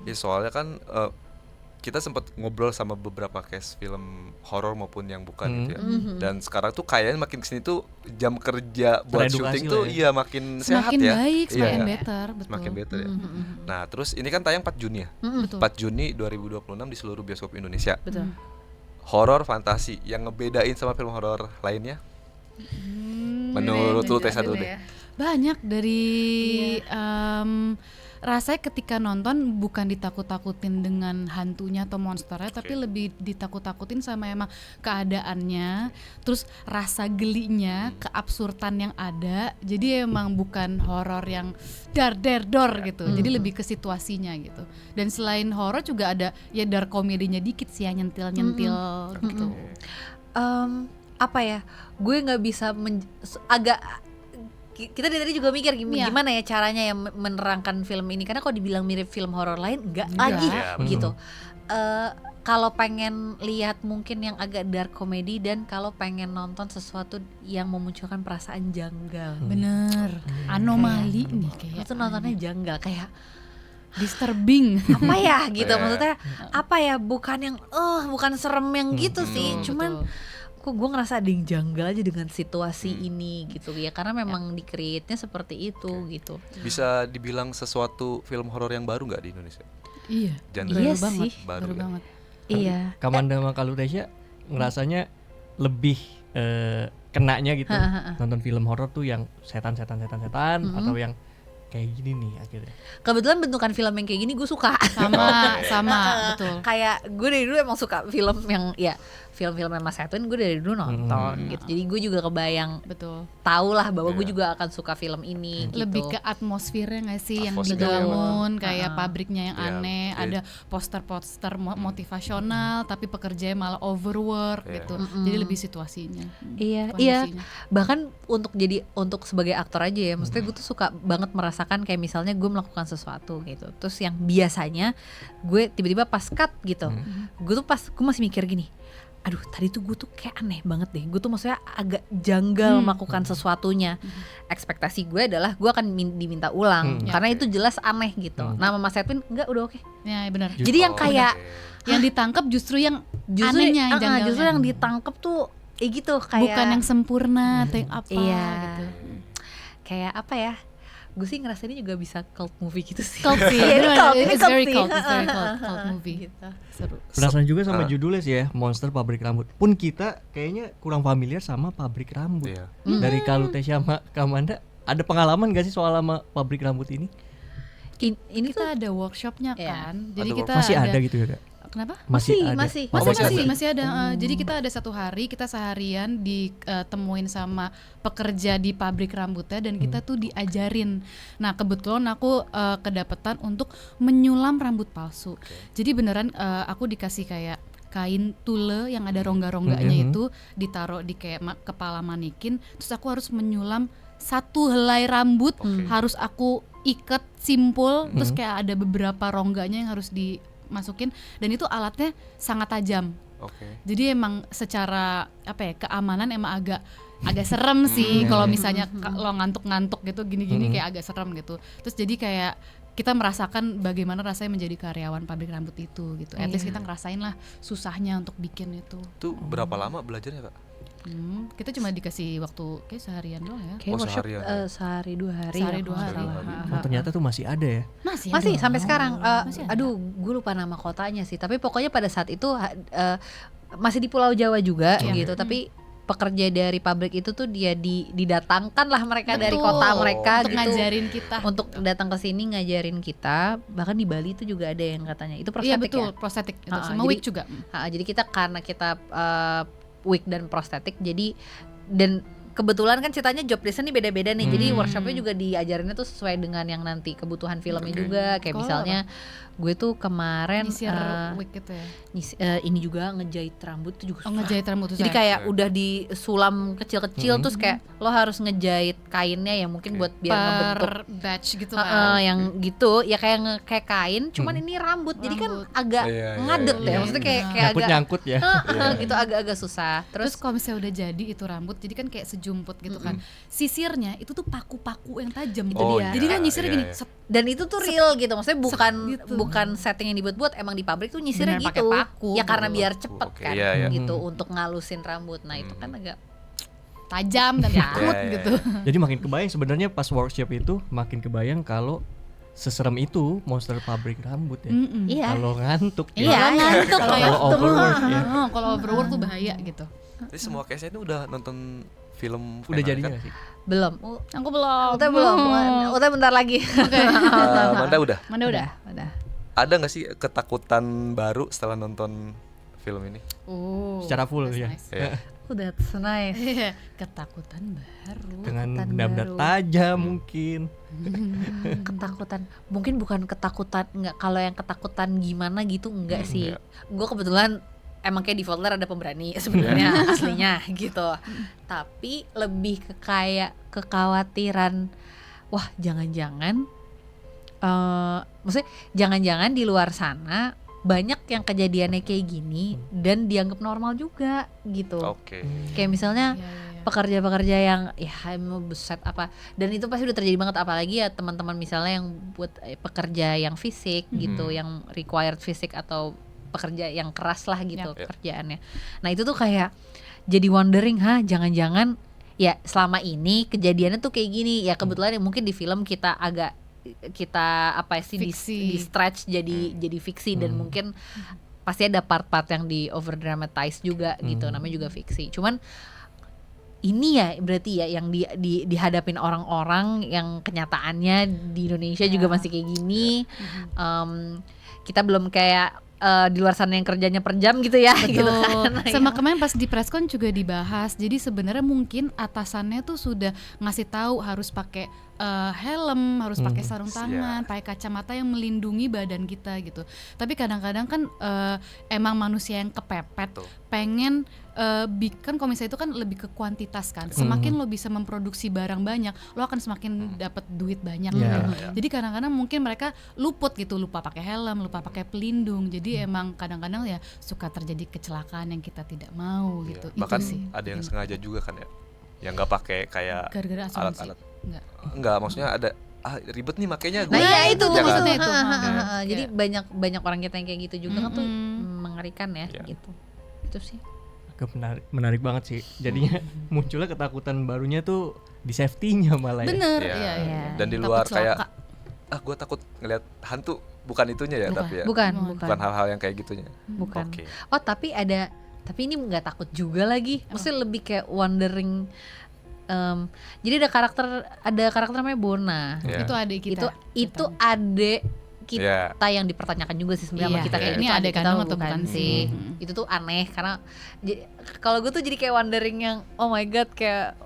S2: Ya soalnya kan kita sempat ngobrol sama beberapa case film horor maupun yang bukan gitu ya. Dan sekarang tuh kayaknya makin kesini tuh jam kerja buat syuting tuh makin sehat ya.
S1: Baik, semakin better, betul.
S2: Semakin better ya. Nah, terus ini kan tayang 4 Juni ya. 4 Juni 2026 di seluruh bioskop Indonesia.
S4: Betul.
S2: Horor fantasi yang ngebedain sama film horor lainnya. Menurut lu Tessa dulu deh.
S1: Banyak dari rasanya ketika nonton bukan ditakut-takutin dengan hantunya atau monsternya, tapi lebih ditakut-takutin sama emang keadaannya, terus rasa gelinya, keabsurdan yang ada. Jadi emang bukan horor yang dar gitu. Jadi lebih ke situasinya gitu. Dan selain horor juga ada ya dark komedinya dikit sih, yang nyentil gitu.
S4: Apa ya? Gue nggak bisa agak kita dari tadi juga mikir gimana ya caranya ya menerangkan film ini, karena kalau dibilang mirip film horor lain enggak lagi gitu. Kalau pengen lihat mungkin yang agak dark comedy, dan kalau pengen nonton sesuatu yang memunculkan perasaan janggal.
S1: Bener, anomali nih kayak.
S4: Itu nontonnya janggal, kayak
S1: disturbing.
S4: Apa ya gitu, maksudnya apa ya, bukan yang bukan serem yang gitu sih, cuman kok gue ngerasa ada yang janggal aja dengan situasi ini gitu ya, karena memang di-create-nya seperti itu gitu.
S2: Bisa dibilang sesuatu film horor yang baru nggak di Indonesia?
S1: Iya.
S4: Iya sih.
S2: Baru
S1: banget.
S4: Iya.
S3: Kamanda sama Kalutesia ngerasanya lebih kenanya gitu nonton film horor tuh yang setan atau yang kayak gini nih akhirnya.
S4: Kebetulan bentukan film yang kayak gini gue suka.
S1: Sama betul.
S4: Kayak gue dari dulu emang suka film yang ya film-film Mas Edwin, gue dari dulu nonton gitu. Jadi gue juga kebayang,
S1: betul,
S4: tahu lah bahwa gue juga akan suka film ini gitu.
S1: Lebih ke atmosfernya nggak sih yang dibangun, kayak pabriknya yang aneh, ada poster-poster motivasional tapi pekerjanya malah overwork gitu. Jadi lebih situasinya.
S4: Iya. Bahkan untuk sebagai aktor aja ya, maksudnya gue tuh suka banget merasakan kayak misalnya gue melakukan sesuatu gitu. Terus yang biasanya gue tiba-tiba pas cut gitu. Gue masih mikir gini, aduh tadi tuh gue tuh kayak aneh banget deh, gue tuh maksudnya agak janggal melakukan sesuatunya. Ekspektasi gue adalah gue akan diminta ulang karena itu jelas aneh gitu. Nama Mas Edwin enggak, udah oke.
S1: Ya benar.
S4: Jadi yang kayak
S1: yang ditangkap justru yang anehnya, yang janggalnya.
S4: Justru yang ditangkap tuh gitu, kayak
S1: bukan yang sempurna atau yang apa gitu.
S4: Kayak apa ya? Gue sih ngerasa ini juga bisa cult movie gitu sih.
S1: Cult sih,
S4: Ini
S1: it's very cult movie
S4: gitu.
S1: Seru.
S3: Penasaran juga sama judulnya sih ya, Monster Pabrik Rambut. Pun kita kayaknya kurang familiar sama pabrik rambut. Dari Kalutesia sama Kamanda, ada pengalaman gak sih soal sama pabrik rambut ini?
S4: Ini
S1: kita ada workshopnya kan, jadi kita
S3: masih ada gitu ya Kak?
S1: Kenapa?
S3: Masih
S1: ada. Jadi kita ada satu hari, kita seharian ditemuin sama pekerja di pabrik rambutnya, dan kita tuh diajarin. Nah kebetulan aku kedapetan untuk menyulam rambut palsu. Jadi beneran aku dikasih kayak kain tule yang ada rongga-rongganya itu ditaruh di kayak kepala manekin, terus aku harus menyulam satu helai rambut, harus aku ikat simpul, terus kayak ada beberapa rongganya yang harus dimasukin, dan itu alatnya sangat tajam. Jadi emang secara keamanan emang agak serem sih kalau misalnya lo ngantuk-ngantuk gitu gini-gini kayak agak serem gitu. Terus jadi kayak kita merasakan bagaimana rasanya menjadi karyawan pabrik rambut itu gitu. At least kita ngerasain lah susahnya untuk bikin itu.
S2: Itu berapa lama belajarnya Kak?
S1: Kita cuma dikasih waktu kayak seharian doang ya.
S4: Kayak workshop sehari 2 hari.
S3: Ternyata tuh masih ada ya?
S4: Masih sampai sekarang. Aduh, gue lupa nama kotanya sih. Tapi pokoknya pada saat itu masih di Pulau Jawa juga gitu. Tapi pekerja dari pabrik itu tuh dia didatangkan lah mereka dari kota mereka
S1: untuk
S4: gitu,
S1: ngajarin kita,
S4: untuk datang ke sini ngajarin kita. Bahkan di Bali itu juga ada yang katanya itu prostetik.
S1: Iya betul, prostetik itu sama wig juga.
S4: Jadi kita karena kita wig dan prostetik, jadi dan kebetulan kan ceritanya job desk nih beda-beda nih. Jadi workshopnya juga diajarinnya tuh sesuai dengan yang nanti kebutuhan filmnya juga. Kayak misalnya gue tuh kemarin
S1: wig gitu ya.
S4: Ini juga ngejahit rambut tuh juga.
S1: Ngejahit rambut tuh.
S4: Jadi kayak udah disulam kecil-kecil, terus kayak lo harus ngejahit kainnya ya mungkin buat biar ngebentuk
S1: batch gitu kan.
S4: Yang gitu ya kayak kain, cuman ini rambut. Jadi kan agak ngadet ya. Maksudnya kayak agak
S3: nyangkut ya.
S4: Gitu agak-agak susah.
S1: Terus kalau misalnya udah jadi itu rambut, jadi kan kayak sejumput gitu kan. Sisirnya itu tuh paku-paku yang tajam gitu dia. Jadi kan nyisirnya gini.
S4: Dan itu tuh real gitu. Maksudnya bukan setting yang dibuat-buat, emang di pabrik tuh nyisirnya gitu.
S1: Paku,
S4: ya karena biar cepet kan gitu untuk ngalusin rambut. Nah itu kan agak
S1: tajam dan takut gitu.
S3: Jadi makin kebayang sebenarnya pas workshop itu, makin kebayang kalau seserem itu monster pabrik rambut ya. Kalau ngantuk
S4: ngantuk
S3: kalau overwork ya.
S1: Kalau overwork tuh bahaya gitu.
S2: Jadi semua case-nya itu udah nonton film
S3: Udah
S2: final
S3: jadinya
S2: kan?
S3: nggak sih?
S4: Belum.
S1: Aku belum.
S4: Uta belum. Uta bentar lagi.
S2: Manda udah.
S1: Mana udah?
S4: Udah.
S2: Ada nggak sih ketakutan baru setelah nonton film ini?
S3: Secara full
S1: that's
S3: ya.
S1: nice.
S2: Ya.
S4: That's nice.
S1: Ketakutan baru.
S3: Dengan
S4: Ketakutan
S3: benda-benda
S4: baru.
S3: tajam mungkin.
S4: Ketakutan. Mungkin bukan ketakutan, enggak, kalau yang ketakutan gimana gitu enggak sih.
S2: Iya.
S4: Gue kebetulan emang kayak defaultnya ada pemberani sebenarnya aslinya gitu. Tapi lebih ke kayak kekhawatiran, wah jangan-jangan maksudnya jangan-jangan di luar sana banyak yang kejadiannya kayak gini dan dianggap normal juga gitu.
S2: Oke.
S4: Kayak misalnya
S1: Iya, iya, iya.
S4: pekerja-pekerja yang ya mau beset apa, dan itu pasti udah terjadi banget, apalagi ya teman-teman misalnya yang buat pekerja yang fisik gitu, yang required fisik atau pekerja yang keras lah gitu
S2: Yap.
S4: kerjaannya. Nah itu tuh kayak jadi wondering, jangan-jangan ya selama ini kejadiannya tuh kayak gini ya, kebetulan ya mungkin di film kita agak apa sih
S1: Fiksi.
S4: di stretch jadi fiksi, dan mungkin pasti ada part-part yang di over dramatize juga gitu, namanya juga fiksi. Cuman ini ya berarti ya yang dihadapin orang-orang yang kenyataannya di Indonesia juga masih kayak gini. Kita belum kayak di luar sana yang kerjanya per jam gitu ya.
S1: Betul.
S4: Gitu kan.
S1: Sama kemarin pas di preskon juga dibahas. Jadi sebenarnya mungkin atasannya tuh sudah ngasih tahu harus pakai helm, harus pakai sarung tangan, pakai kacamata yang melindungi badan kita gitu. Tapi kadang-kadang kan emang manusia yang kepepet, pengen kan komisa itu kan lebih ke kuantitas kan. Semakin lo bisa memproduksi barang banyak, lo akan semakin dapat duit banyak gitu. Jadi kadang-kadang mungkin mereka luput gitu, lupa pakai helm, lupa pakai pelindung. Jadi emang kadang-kadang ya suka terjadi kecelakaan yang kita tidak mau gitu.
S2: Bahkan
S1: Itu sih.
S2: ada yang sengaja juga kan ya, yang nggak pakai kayak
S1: Gara-gara asuransi.
S2: alat-alat.
S1: Enggak.
S2: Maksudnya ada ribet nih makanya gue.
S4: Nah ya itu tuh
S2: jangan.
S4: maksudnya itu.
S1: Iya.
S4: Jadi banyak orang kita yang kayak gitu juga kan tuh mengerikan ya
S2: Iya.
S4: gitu. Itu sih.
S3: Agak menarik banget sih. Jadinya munculnya ketakutan barunya tuh di safety-nya malah ya.
S1: Bener,
S2: Iya.
S1: iya, iya.
S2: Dan di
S1: Takut
S2: luar kayak
S1: celaka.
S2: gue takut ngeliat hantu, bukan itunya ya,
S1: Bukan.
S2: tapi ya
S4: Bukan.
S2: bukan hal-hal yang kayak gitunya.
S4: Bukan.
S2: Oke.
S4: Oh tapi ini nggak takut juga lagi. Maksudnya lebih kayak wondering. Jadi ada karakter namanya Bona.
S2: Iya.
S1: Itu adik kita.
S4: Itu adik
S2: Iya.
S4: kita yang dipertanyakan juga sih sebenarnya sama
S1: Iya.
S4: kita, kayak
S1: Ini
S4: itu
S1: adik
S4: kita
S1: kandung
S4: apa
S1: atau bukan sih?
S4: Itu tuh aneh karena kalau gue tuh jadi kayak wondering yang oh my god, kayak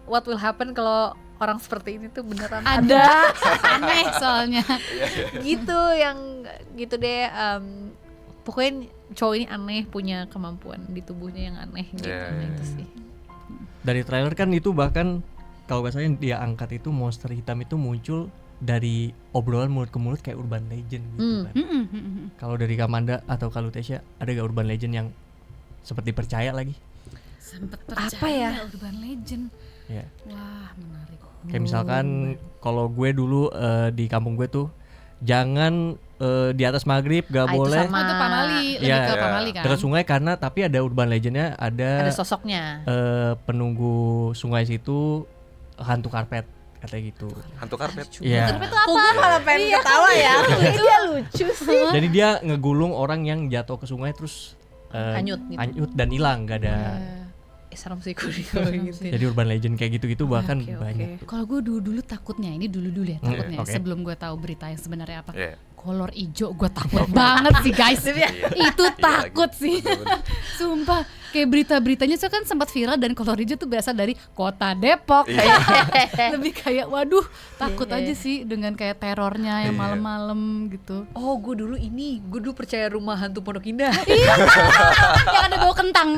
S4: what will happen kalau orang seperti ini tuh beneran ada.
S1: Aneh soalnya.
S4: Gitu yang gitu deh. Pokoknya cowok ini aneh, punya kemampuan di tubuhnya yang aneh gitu.
S2: Iya,
S4: Nah,
S2: iya,
S4: itu sih.
S3: Dari trailer kan itu bahkan kalau nggak salah yang dia angkat itu monster hitam itu muncul dari obrolan mulut ke mulut kayak urban legend gitu kan. Kalau dari Kamanda atau Kalutesya ada gak urban legend yang seperti percaya lagi?
S1: Sempet
S4: Apa
S1: percaya
S4: ya?
S1: urban legend.
S3: Ya.
S1: Wah, menarik.
S3: Kayak misalkan kalau gue dulu di kampung gue tuh jangan di atas maghrib gak
S4: Itu
S3: boleh
S4: sama.
S1: Oh, itu Pamali, lebih
S3: Iya.
S1: ke
S2: Iya.
S1: Pamali kan.
S3: dekat sungai karena tapi ada urban legendnya
S4: Ada
S3: ada
S4: sosoknya.
S3: penunggu sungai situ hantu karpet katanya gitu.
S2: Hantu karpet.
S3: Iya.
S4: Kok gue malah pengen ketawa ya? Dia lucu sih.
S3: Jadi dia ngegulung orang yang jatuh ke sungai terus
S4: Hanyut gitu.
S3: hanyut dan hilang gak ada.
S4: Serem sih kalau gitu.
S3: Jadi urban legend kayak gitu-gitu bahkan
S4: Oke, oke.
S3: banyak.
S1: Kalau gue dulu takutnya, ini dulu ya takutnya
S3: oke.
S1: sebelum gue tahu berita yang sebenarnya apa.
S2: Iya.
S1: Kolor ijo gue takut banget sih guys. Itu
S2: Iya
S1: takut
S2: lagi.
S1: sih.
S2: Bener-bener.
S1: Sumpah, kayak berita-beritanya kan sempat viral dan kolor hijau tuh berasal dari kota Depok.
S2: Iya.
S1: Lebih kayak waduh, takut
S4: Iya.
S1: aja sih dengan kayak terornya yang
S2: Iya.
S1: malam-malam gitu.
S4: Oh, gue dulu percaya rumah hantu Pondok Indah.
S1: Yang ada bau kentang.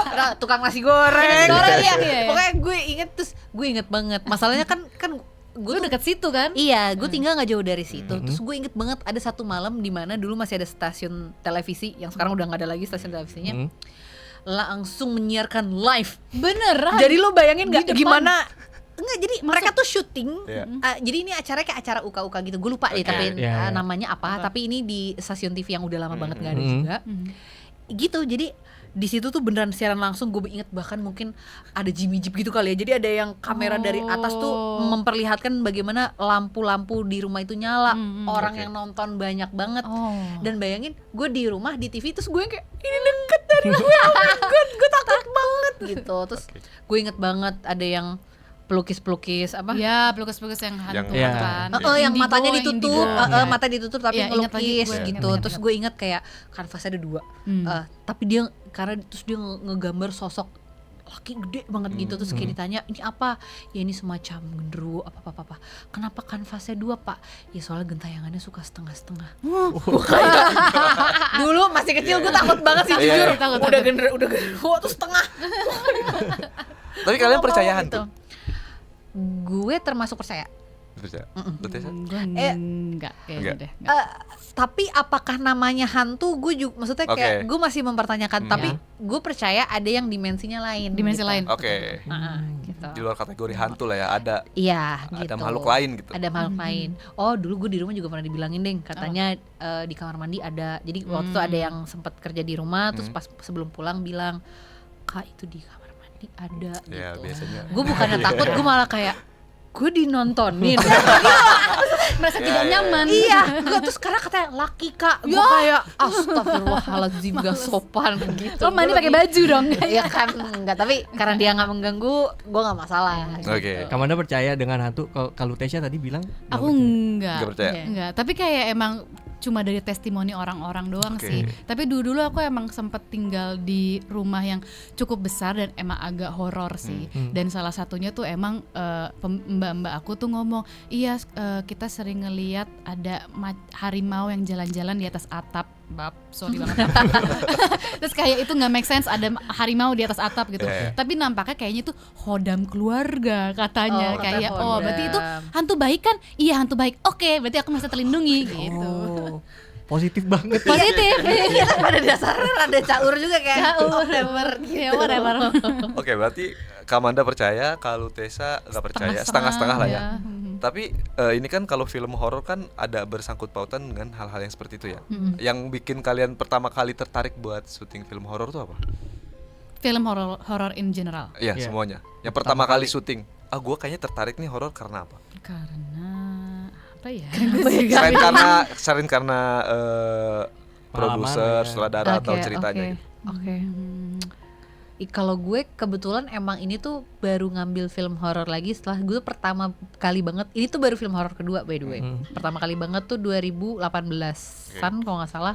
S4: Ada tukang nasi goreng.
S1: Goreng,
S4: Iya.
S1: iya.
S4: Pokoknya gue inget banget. Masalahnya kan gue
S1: Gue deket situ kan.
S4: iya, gue tinggal nggak jauh dari situ. Terus gue inget banget ada satu malam di mana dulu masih ada stasiun televisi yang sekarang udah nggak ada lagi stasiun televisinya. Langsung menyiarkan live.
S1: Beneran.
S4: Jadi lo bayangin nggak
S1: Di depan.
S4: gimana? Enggak, jadi mereka tuh syuting.
S2: Iya.
S4: Jadi ini acaranya kayak acara uka-uka gitu. Gue lupa deh
S2: Oke.
S4: tapi
S3: Iya.
S4: namanya apa. Tapi ini di stasiun TV yang udah lama banget nggak ada
S3: Mhm.
S4: juga. Gitu, jadi di situ tuh beneran siaran langsung. Gue inget bahkan mungkin ada Jimmy Jeep gitu kali ya. Jadi ada yang kamera dari atas tuh memperlihatkan bagaimana lampu-lampu di rumah itu nyala. Orang
S2: Oke.
S4: yang nonton banyak banget.
S1: Oh.
S4: Dan bayangin gue di rumah di TV terus gue kayak ini deket dari gue. Oh my god, gue takut banget. gitu. Terus gue inget banget ada yang pelukis-pelukis apa?
S1: Ya, pelukis-pelukis yang hantu
S3: Iya.
S1: kan.
S4: Yang
S1: Indigo,
S4: matanya ditutup,
S1: indigo.
S4: mata ditutup tapi
S1: Iya, ingat lagi
S4: ngelukis
S1: gue,
S4: gitu.
S1: ingat.
S4: Terus gue inget kayak kanvasnya ada 2. Tapi dia karena terus dia ngegambar sosok laki gede banget gitu. Terus kayak ditanya, "Ini apa?" "Ya ini semacam genderuwo apa. Kenapa kanvasnya 2, Pak?" "Ya soalnya gentayangannya suka setengah-setengah." Dulu masih kecil gue takut banget sih jujur. Udah genderuwo terus setengah.
S2: Tapi kalian percaya
S4: Gitu.
S2: hantu?
S4: Gue termasuk percaya.
S2: Percaya. Lu Tessa?
S1: Gue enggak kayaknya
S2: Enggak.
S1: deh. Enggak.
S4: Tapi apakah namanya hantu, gue juga maksudnya kayak gue masih mempertanyakan. Tapi gue percaya ada yang dimensinya lain.
S1: Dimensi
S4: gitu.
S1: lain.
S2: Oke.
S4: Gitu.
S2: Di luar kategori hantu lah ya, ada
S4: Iya, gitu.
S2: makhluk lain gitu.
S4: Ada makhluk lain. Oh, dulu gue di rumah juga pernah dibilangin deh, katanya di kamar mandi ada. Jadi waktu itu ada yang sempat kerja di rumah, terus pas sebelum pulang bilang, "Kak, itu di kamar mandi ada."
S2: Ya,
S4: gitu.
S2: biasanya.
S4: Gue bukannya takut, gue malah kayak gue dinontonin.
S1: Merasa tidak nyaman.
S4: Iya, gue terus karena katanya laki Kak, gue kayak astagfirullahaladzim gak sopan gitu.
S1: Lo mandi pakai baju dong.
S4: Iya kan, enggak, tapi karena dia nggak mengganggu, gue nggak masalah.
S2: Oke.
S3: Kamanda percaya dengan hantu? Kalau Tesya tadi bilang nggak
S1: Aku
S3: percaya.
S1: enggak.
S2: Nggak percaya?
S1: Enggak, tapi kayak emang cuma dari testimoni orang-orang doang
S2: Oke.
S1: sih. Tapi dulu aku emang sempet tinggal di rumah yang cukup besar dan emang agak horor sih. Dan salah satunya tuh emang mbak-mbak aku tuh ngomong, "Iya, kita sering ngeliat ada harimau yang jalan-jalan di atas atap." Bab, sorry banget. Terus kayak itu nggak make sense ada harimau di atas atap gitu.
S2: Yeah.
S1: Tapi nampaknya kayaknya itu hodam keluarga katanya.
S4: Oh,
S1: Kayak
S4: kata hodam.
S1: berarti itu hantu baik kan? Iya, hantu baik. Oke, berarti aku merasa terlindungi gitu.
S3: Oh, positif banget.
S1: Positif.
S4: Iya, pada dasarnya ada caur juga kayak whatever.
S1: Ya, whatever.
S2: Oke, berarti Kamanda percaya, kalau Tessa nggak percaya, setengah-setengah lah ya. Tapi ini kan kalau film horor kan ada bersangkut pautan dengan hal-hal yang seperti itu ya. Yang bikin kalian pertama kali tertarik buat syuting film horor tuh apa?
S1: Film horor in general.
S2: Iya,
S3: Iya.
S2: semuanya. Yang pertama kali syuting, gue kayaknya tertarik nih horor karena apa?
S1: Karena apa ya?
S2: Selain karena produser,
S3: ya.
S2: sutradara atau ceritanya. Gitu.
S4: Oke. Kalau gue kebetulan emang ini tuh baru ngambil film horor lagi setelah gue pertama kali banget. Ini tuh baru film horor kedua by the way. Pertama kali banget tuh 2018-an kalau nggak salah.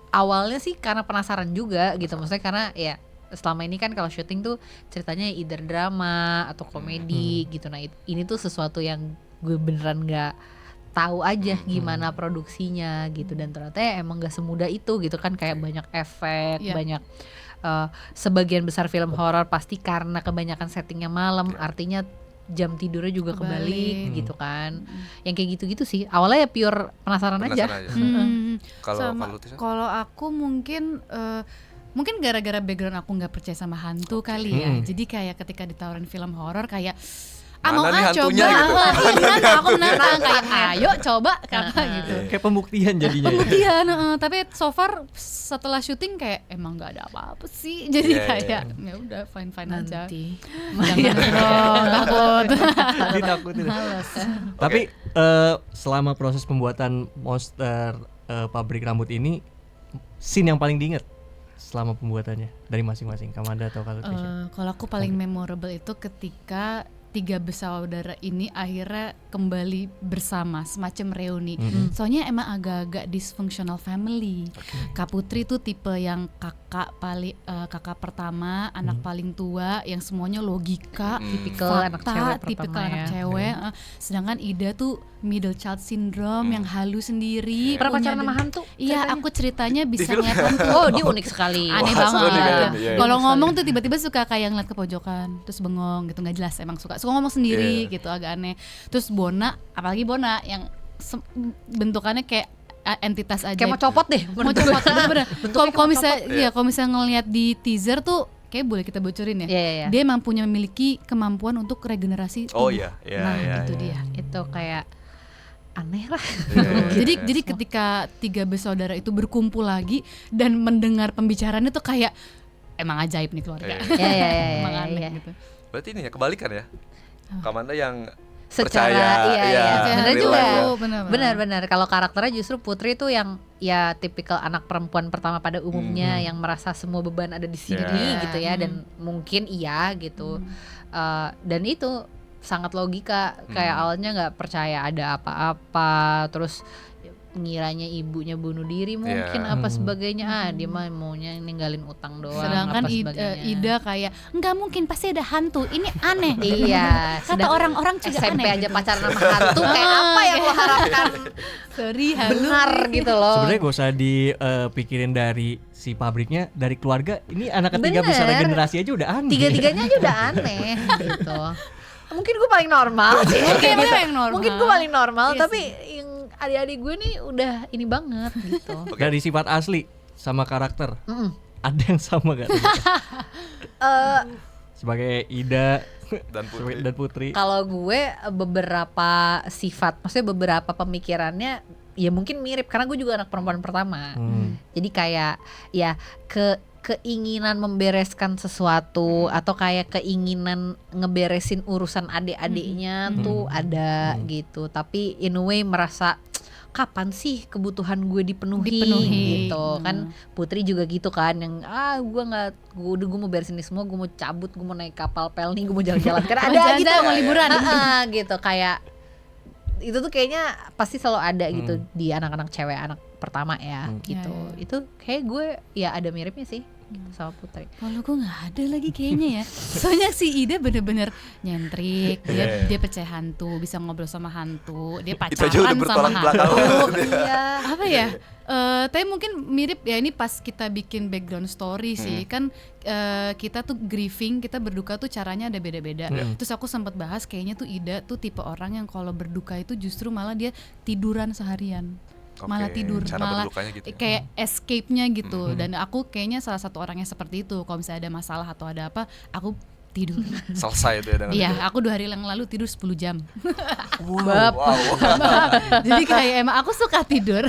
S4: Awalnya sih karena penasaran juga gitu, maksudnya karena ya selama ini kan kalau syuting tuh ceritanya either drama atau komedi gitu. Nah ini tuh sesuatu yang gue beneran nggak tahu aja gimana produksinya gitu, dan ternyata ya emang gak semudah itu gitu kan, kayak banyak efek, banyak sebagian besar film horor pasti karena kebanyakan settingnya malam, artinya jam tidurnya juga kebalik gitu kan. Yang kayak gitu-gitu sih. Awalnya ya pure penasaran aja.
S2: Kalau
S1: aku mungkin mungkin gara-gara background aku nggak percaya sama hantu kali ya. Jadi kayak ketika ditawarin film horor kayak mau
S2: nih hantunya
S1: coba
S2: gitu.
S1: aku menantang kayak ayo coba kakak gitu.
S3: Kayak pembuktian jadinya.
S1: Pembuktian, tapi so far setelah syuting kayak emang nggak ada apa-apa sih. Jadi kayak ya udah fine aja.
S4: Nanti.
S1: Jangan dong, takut.
S3: Ditakutin. Tapi selama proses pembuatan monster pabrik rambut ini, scene yang paling diinget selama pembuatannya dari masing-masing, Kamanda atau kalau Tesya?
S1: Kalau aku paling memorable itu ketika 3 bersaudara ini akhirnya kembali bersama, semacam reuni. Soalnya emang agak-agak dysfunctional family. Kak Putri tuh tipe yang kakak pertama, anak paling tua, yang semuanya logika,
S4: Tipikal anak cewek
S1: tipikal
S4: pertama
S1: anak
S4: ya.
S1: cewek. Sedangkan Ida tuh middle child syndrome yang halu sendiri.
S4: Pernah
S1: punya
S4: pacaran sama hantu?
S1: Iya,
S4: ceritanya?
S1: aku ceritanya bisa
S2: film
S1: ngeliat hantu.
S4: Oh, dia unik sekali.
S1: Aneh
S2: Wah, seru nih
S1: banget.
S2: kayaknya. Iya,
S1: Kalau ngomong tuh tiba-tiba suka kayak ngeliat ke pojokan, terus bengong gitu, nggak jelas, emang suka ngomong sendiri gitu, agak aneh. Terus Bona, apalagi Bona yang bentukannya kayak entitas aja.
S4: Kayak mau copot deh.
S1: Mau copot, bener. Kalau misalnya
S2: copot.
S1: ya kalau misalnya ngeliat di teaser tuh kayak boleh kita bocorin ya.
S4: Iya.
S1: Dia emang memiliki kemampuan untuk regenerasi tubuh.
S2: Oh iya, iya.
S1: Itu dia.
S4: Itu kayak aneh lah.
S1: Jadi ketika 3 bersaudara itu berkumpul lagi dan mendengar pembicaraannya tuh kayak emang ajaib nih keluarga.
S4: Iya.
S1: Emang aneh gitu.
S2: Berarti ini ya kebalikan ya. Kamanda yang
S4: secara
S2: percaya,
S4: iya benar
S2: real
S4: juga.
S2: life ya.
S4: Benar-benar kalau karakternya justru Putri itu yang ya tipikal anak perempuan pertama pada umumnya yang merasa semua beban ada di sini gitu ya, dan mungkin gitu. Dan itu sangat logika, kayak awalnya nggak percaya ada apa-apa, terus ngiranya ibunya bunuh diri mungkin apa sebagainya, dia mah maunya ninggalin utang doang.
S1: Sedangkan
S4: apa sebagainya.
S1: Ida kayak nggak mungkin, pasti ada hantu, ini aneh.
S4: Iya,
S1: Kata orang-orang juga
S4: SMP
S1: aneh
S4: aja
S1: gitu.
S4: pacaran sama hantu, kayak apa yang lo harapkan
S1: Sorry, halu.
S4: benar gitu loh.
S3: Sebenarnya gak usah dipikirin dari si pabriknya, dari keluarga. Ini anak ketiga
S4: Bener.
S3: bisa regenerasi aja udah aneh.
S4: Tiga-tiganya aja udah aneh gitu. Mungkin gue paling normal sih.
S1: Mungkin lo yang normal.
S4: Mungkin gue paling normal,
S1: Iya
S4: tapi yang adik-adik gue nih udah ini banget gitu.
S3: Dari sifat asli sama karakter, ada yang sama gak? Sebagai Ida
S2: Dan Putri.
S4: Kalau gue beberapa sifat, maksudnya beberapa pemikirannya ya mungkin mirip karena gue juga anak perempuan pertama. Jadi kayak ya keinginan membereskan sesuatu atau kayak keinginan ngeberesin urusan adik-adiknya tuh ada gitu. Tapi in a way merasa kapan sih kebutuhan gue dipenuhi gitu kan. Putri juga gitu kan, yang gue mau beresin ini semua, gue mau cabut, gue mau naik kapal pel nih, gue mau jalan-jalan karena ada gitu,
S1: mau liburan.
S4: gitu kayak itu tuh kayaknya pasti selalu ada gitu di anak-anak cewek anak pertama ya gitu. Itu kayak gue ya ada miripnya sih gitu sama Putri.
S1: Kalau gue nggak ada lagi kayaknya ya. Soalnya si Ida bener-bener nyentrik, dia percaya hantu, bisa ngobrol sama hantu, dia
S2: Itu aja
S1: pacaran
S2: udah
S1: sama
S2: bertolak
S1: hantu.
S2: belakang.
S4: Iya.
S1: Apa ya? Tapi mungkin mirip ya, ini pas kita bikin background story sih kan, kita tuh grieving, kita berduka tuh caranya ada beda-beda. Terus aku sempat bahas kayaknya tuh Ida tuh tipe orang yang kalau berduka itu justru malah dia tiduran seharian. Malah tidur, malah
S2: gitu ya.
S1: kayak escape-nya gitu. Dan aku kayaknya salah satu orang yang seperti itu. Kalau misalnya ada masalah atau ada apa, aku tidur.
S2: Selesai itu ya dengan
S1: Iya,
S2: itu.
S1: aku 2 hari yang lalu tidur 10 jam.
S4: Bab.
S1: Jadi kayak emang aku suka tidur.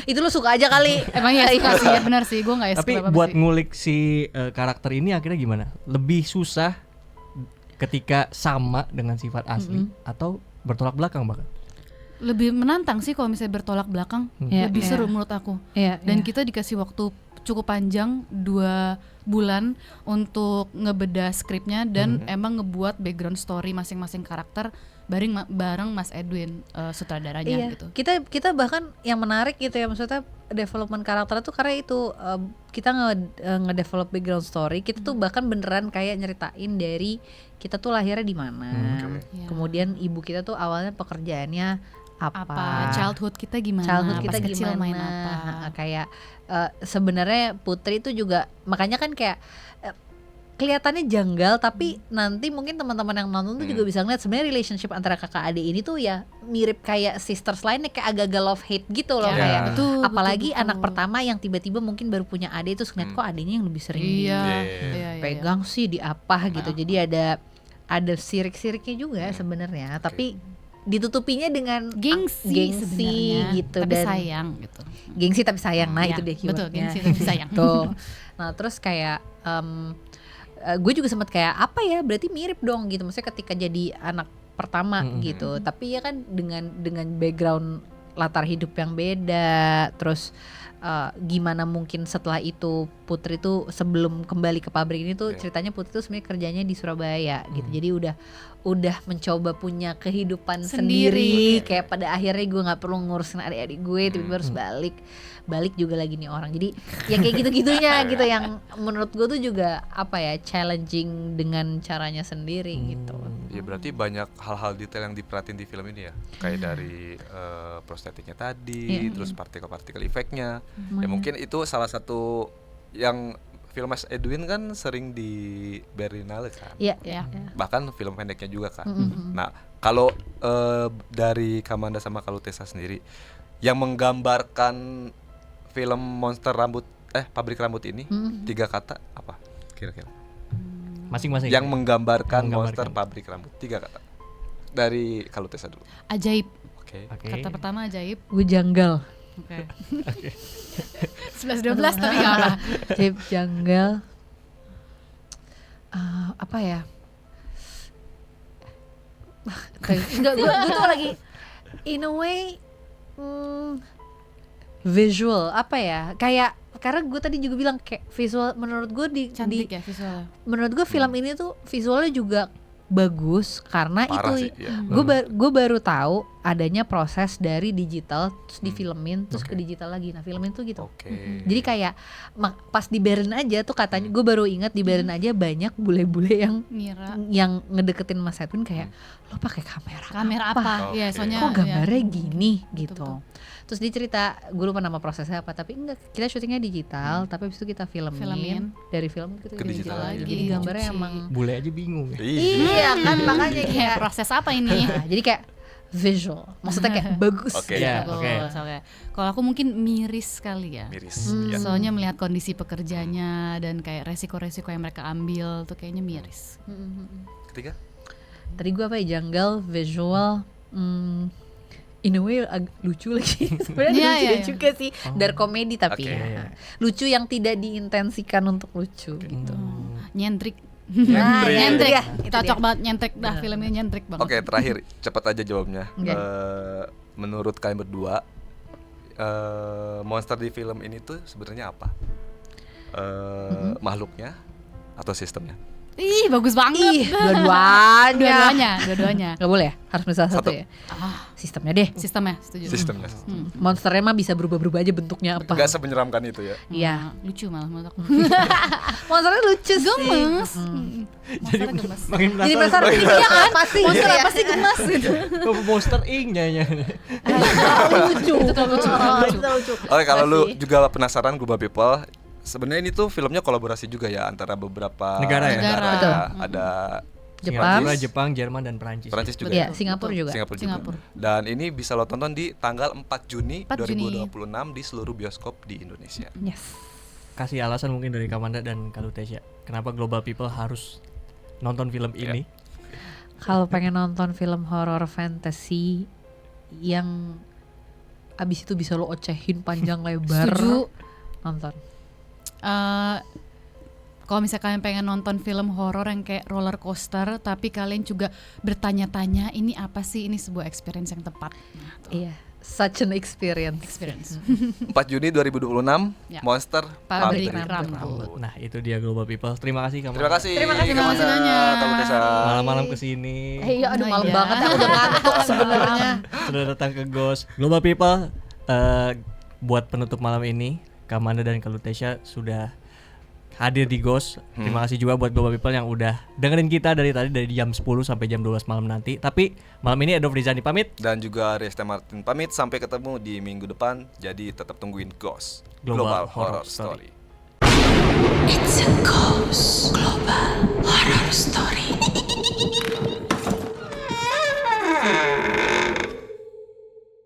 S4: Itu lu suka aja kali.
S1: Emang ya suka sih, ya benar sih, gue nggak
S3: Tapi
S1: apa-apa
S3: buat
S1: sih.
S3: ngulik si karakter ini akhirnya gimana? Lebih susah ketika sama dengan sifat asli atau bertolak belakang bahkan?
S1: Lebih menantang sih kalau misalnya bertolak belakang, lebih seru menurut aku. Dan kita dikasih waktu cukup panjang 2 bulan untuk ngebedah skripnya dan emang ngebuat background story masing-masing karakter bareng Mas Edwin, sutradaranya gitu.
S4: Kita bahkan yang menarik gitu ya, maksudnya development karakter tuh karena itu kita ngedevelop background story, kita tuh bahkan beneran kayak nyeritain dari kita tuh lahirnya di mana, kemudian ibu kita tuh awalnya pekerjaannya apa,
S1: childhood kita gimana,
S4: childhood kita
S1: pas kecil
S4: gimana,
S1: main apa.
S4: kayak sebenarnya Putri itu juga makanya kan kayak kelihatannya janggal, tapi nanti mungkin teman-teman yang nonton tuh juga bisa ngeliat sebenarnya relationship antara kakak adik ini tuh ya mirip kayak sisters lainnya, kayak agak-agak love hate gitu loh, kayak
S1: betul,
S4: apalagi
S1: betul.
S4: anak pertama yang tiba-tiba mungkin baru punya adik terus ngeliat kok adiknya yang lebih sering pegang sih di apa gitu. Jadi ada sirik-siriknya juga sebenarnya, tapi ditutupinya dengan
S1: gengsi sebenarnya,
S4: gitu,
S1: tapi
S4: dan
S1: sayang gitu.
S4: Gengsi tapi sayang, nah itu dia
S1: betul,
S4: keywordnya.
S1: gengsi tapi sayang.
S4: Tuh. Nah terus kayak gue juga sempat kayak apa ya, berarti mirip dong gitu, maksudnya ketika jadi anak pertama gitu, tapi ya kan dengan background latar hidup yang beda, terus gimana mungkin setelah itu Putri tuh sebelum kembali ke pabrik ini tuh ceritanya Putri tuh sebenarnya kerjanya di Surabaya gitu, jadi udah mencoba punya kehidupan sendiri. Kayak pada akhirnya gue nggak perlu ngurusin adik-adik gue, tiba-tiba harus balik juga lagi nih orang, jadi ya kayak gitu-gitunya gitu yang menurut gue tuh juga apa ya, challenging dengan caranya sendiri gitu.
S2: Ya berarti banyak hal-hal detail yang diperhatiin di film ini ya, kayak dari prostetiknya tadi, terus partikel-partikel efeknya. Ya mungkin itu salah satu yang film Mas Edwin kan sering di Berlinale kan.
S4: Iya.
S2: Bahkan film pendeknya juga kan. Nah, kalau dari Kamanda sama Kalutesa sendiri yang menggambarkan film monster pabrik rambut ini 3 kata apa kira-kira?
S3: Masing-masing.
S2: Yang menggambarkan monster pabrik rambut 3 kata. Dari Kalutesa dulu.
S1: Ajaib.
S2: Oke.
S1: Kata pertama ajaib.
S4: Gue janggal.
S1: Oke. 11-12 tapi gak apa.
S4: Ajaib, janggal. Apa ya? Enggak, gue tuh lagi in a way visual apa ya, kayak karena gue tadi juga bilang kayak visual menurut gue
S1: Cantik ya visualnya.
S4: menurut gue film ini tuh visualnya juga bagus karena
S2: Parah
S4: itu
S2: sih, iya.
S4: gue baru tahu adanya proses dari digital terus difilmin terus ke digital lagi. Nah filmin tuh gitu.
S2: Oke.
S4: Jadi kayak pas di Berlin aja tuh katanya, gue baru ingat di Berlin aja banyak bule-bule yang ngedeketin Mas Edwin kayak lo pakai kamera
S1: apa?
S2: Oke.
S1: Iya, soalnya
S4: kok gambarnya
S1: ya.
S4: gini gitu.
S1: Betul.
S4: Terus dia cerita, gue lupa nama prosesnya apa, tapi enggak, kita syutingnya digital, tapi habis itu kita filmin. Dari film gitu
S2: Ke digital lagi.
S4: Jadi gambarnya
S1: Cuci.
S4: emang
S3: Bule aja bingung ya.
S4: iya kan makanya
S1: Kayak
S4: kayak
S1: proses apa ini?
S4: nah, jadi kayak visual, maksudnya kayak bagus.
S2: Oke.
S4: gitu.
S3: Iya.
S1: Bagus, oke. Kalau aku mungkin miris kali ya.
S2: Miris.
S4: Hmm.
S2: Ya.
S1: Soalnya melihat kondisi pekerjanya dan kayak resiko-resiko yang mereka ambil tuh kayaknya miris.
S2: Ketiga?
S4: Tadi gue apa ya, janggal, visual, in a way agak lucu lagi. Sebenarnya
S1: Iya,
S4: lucu
S1: iya.
S4: juga sih, dark comedy tapi
S2: Oke.
S4: ya. Lucu yang tidak diintensikan untuk lucu gitu.
S1: Nyentrik.
S4: Nah,
S2: Nyentrik.
S1: Nyentrik.
S4: itu
S1: Cocok
S4: dia.
S1: banget nyentrik dah filmnya nyentrik banget.
S2: Oke, terakhir cepat aja jawabnya.
S4: Oke.
S2: Menurut kalian berdua, monster di film ini tuh sebenarnya apa? Makhluknya atau sistemnya?
S1: Ih, bagus banget.
S4: Ih, dua-duanya.
S1: Dua-duanya.
S4: Gak boleh ya? Harus milih salah satu
S2: Satu.
S4: ya? Sistemnya deh.
S1: Sistemnya, setuju.
S2: Sistemnya.
S4: Monsternya mah bisa berubah-berubah aja bentuknya apa.
S2: Nggak semenyeramkan itu ya.
S4: Iya.
S1: Lucu malah menurut aku.
S4: Monsternya lucu sih.
S1: Gemes.
S3: Jadi
S1: Monsternya gemes.
S3: makin
S4: Jadi
S3: penasaran.
S4: penasaran ini apa sih?
S1: Monster
S4: gitu ya?
S1: apa sih gemes gitu.
S3: Monster Inc. nyanyi.
S4: Lucu. Itu lucu. Lucu.
S2: Oke, kalau lu
S4: Masih.
S2: juga penasaran Global People, sebenarnya ini tuh filmnya kolaborasi juga ya antara beberapa
S3: Negara ya?
S4: Betul.
S2: Ada
S4: Jepang.
S3: Singapura, Jepang, Jerman dan Perancis.
S2: Perancis juga.
S4: Iya,
S2: ya?
S4: Singapura juga.
S2: Singapura juga.
S1: Singapura.
S2: Dan ini bisa lo tonton di tanggal 4 Juni
S1: 4 Juni.
S2: 2026 di seluruh bioskop di Indonesia.
S4: Yes.
S3: Kasih alasan mungkin dari Kamanda dan Kalutesya, kenapa Global People harus nonton film ini?
S4: Kalau pengen nonton film horor fantasy yang abis itu bisa lo ocehin panjang lebar,
S1: Setuju.
S4: nonton.
S1: Kalau misalnya kalian pengen nonton film horor yang kayak roller coaster, tapi kalian juga bertanya-tanya ini apa sih, ini sebuah experience yang tepat. Nah, tuh.
S4: Iya, such an experience.
S2: 4 Juni 2026
S1: Ya.
S2: Monster
S1: Pabrik
S2: Pabrik
S1: Rambut.
S2: Rambut.
S3: Nah, itu dia Global People. Terima kasih Kamanda.
S2: Terima kasih.
S1: Terima kasih banyak.
S2: Kamu Tessa.
S3: Malam-malam kesini
S4: Iya, aduh
S1: Oh,
S4: malam
S1: iya.
S4: banget aku udah ngantuk sebenarnya.
S3: sudah datang ke Ghost. Global People, buat penutup malam ini, Kamanda dan Kalutesya sudah hadir di Ghost. Terima kasih juga buat Global People yang udah dengerin kita dari tadi, dari jam 10 sampai jam 12 malam nanti. Tapi malam ini Edo Frizani pamit.
S2: Dan juga Resta Martin pamit. Sampai ketemu di minggu depan. Jadi tetap tungguin Ghost
S3: Global
S2: Horror
S3: Horror Story.
S2: Story.
S5: It's a ghost global horror story.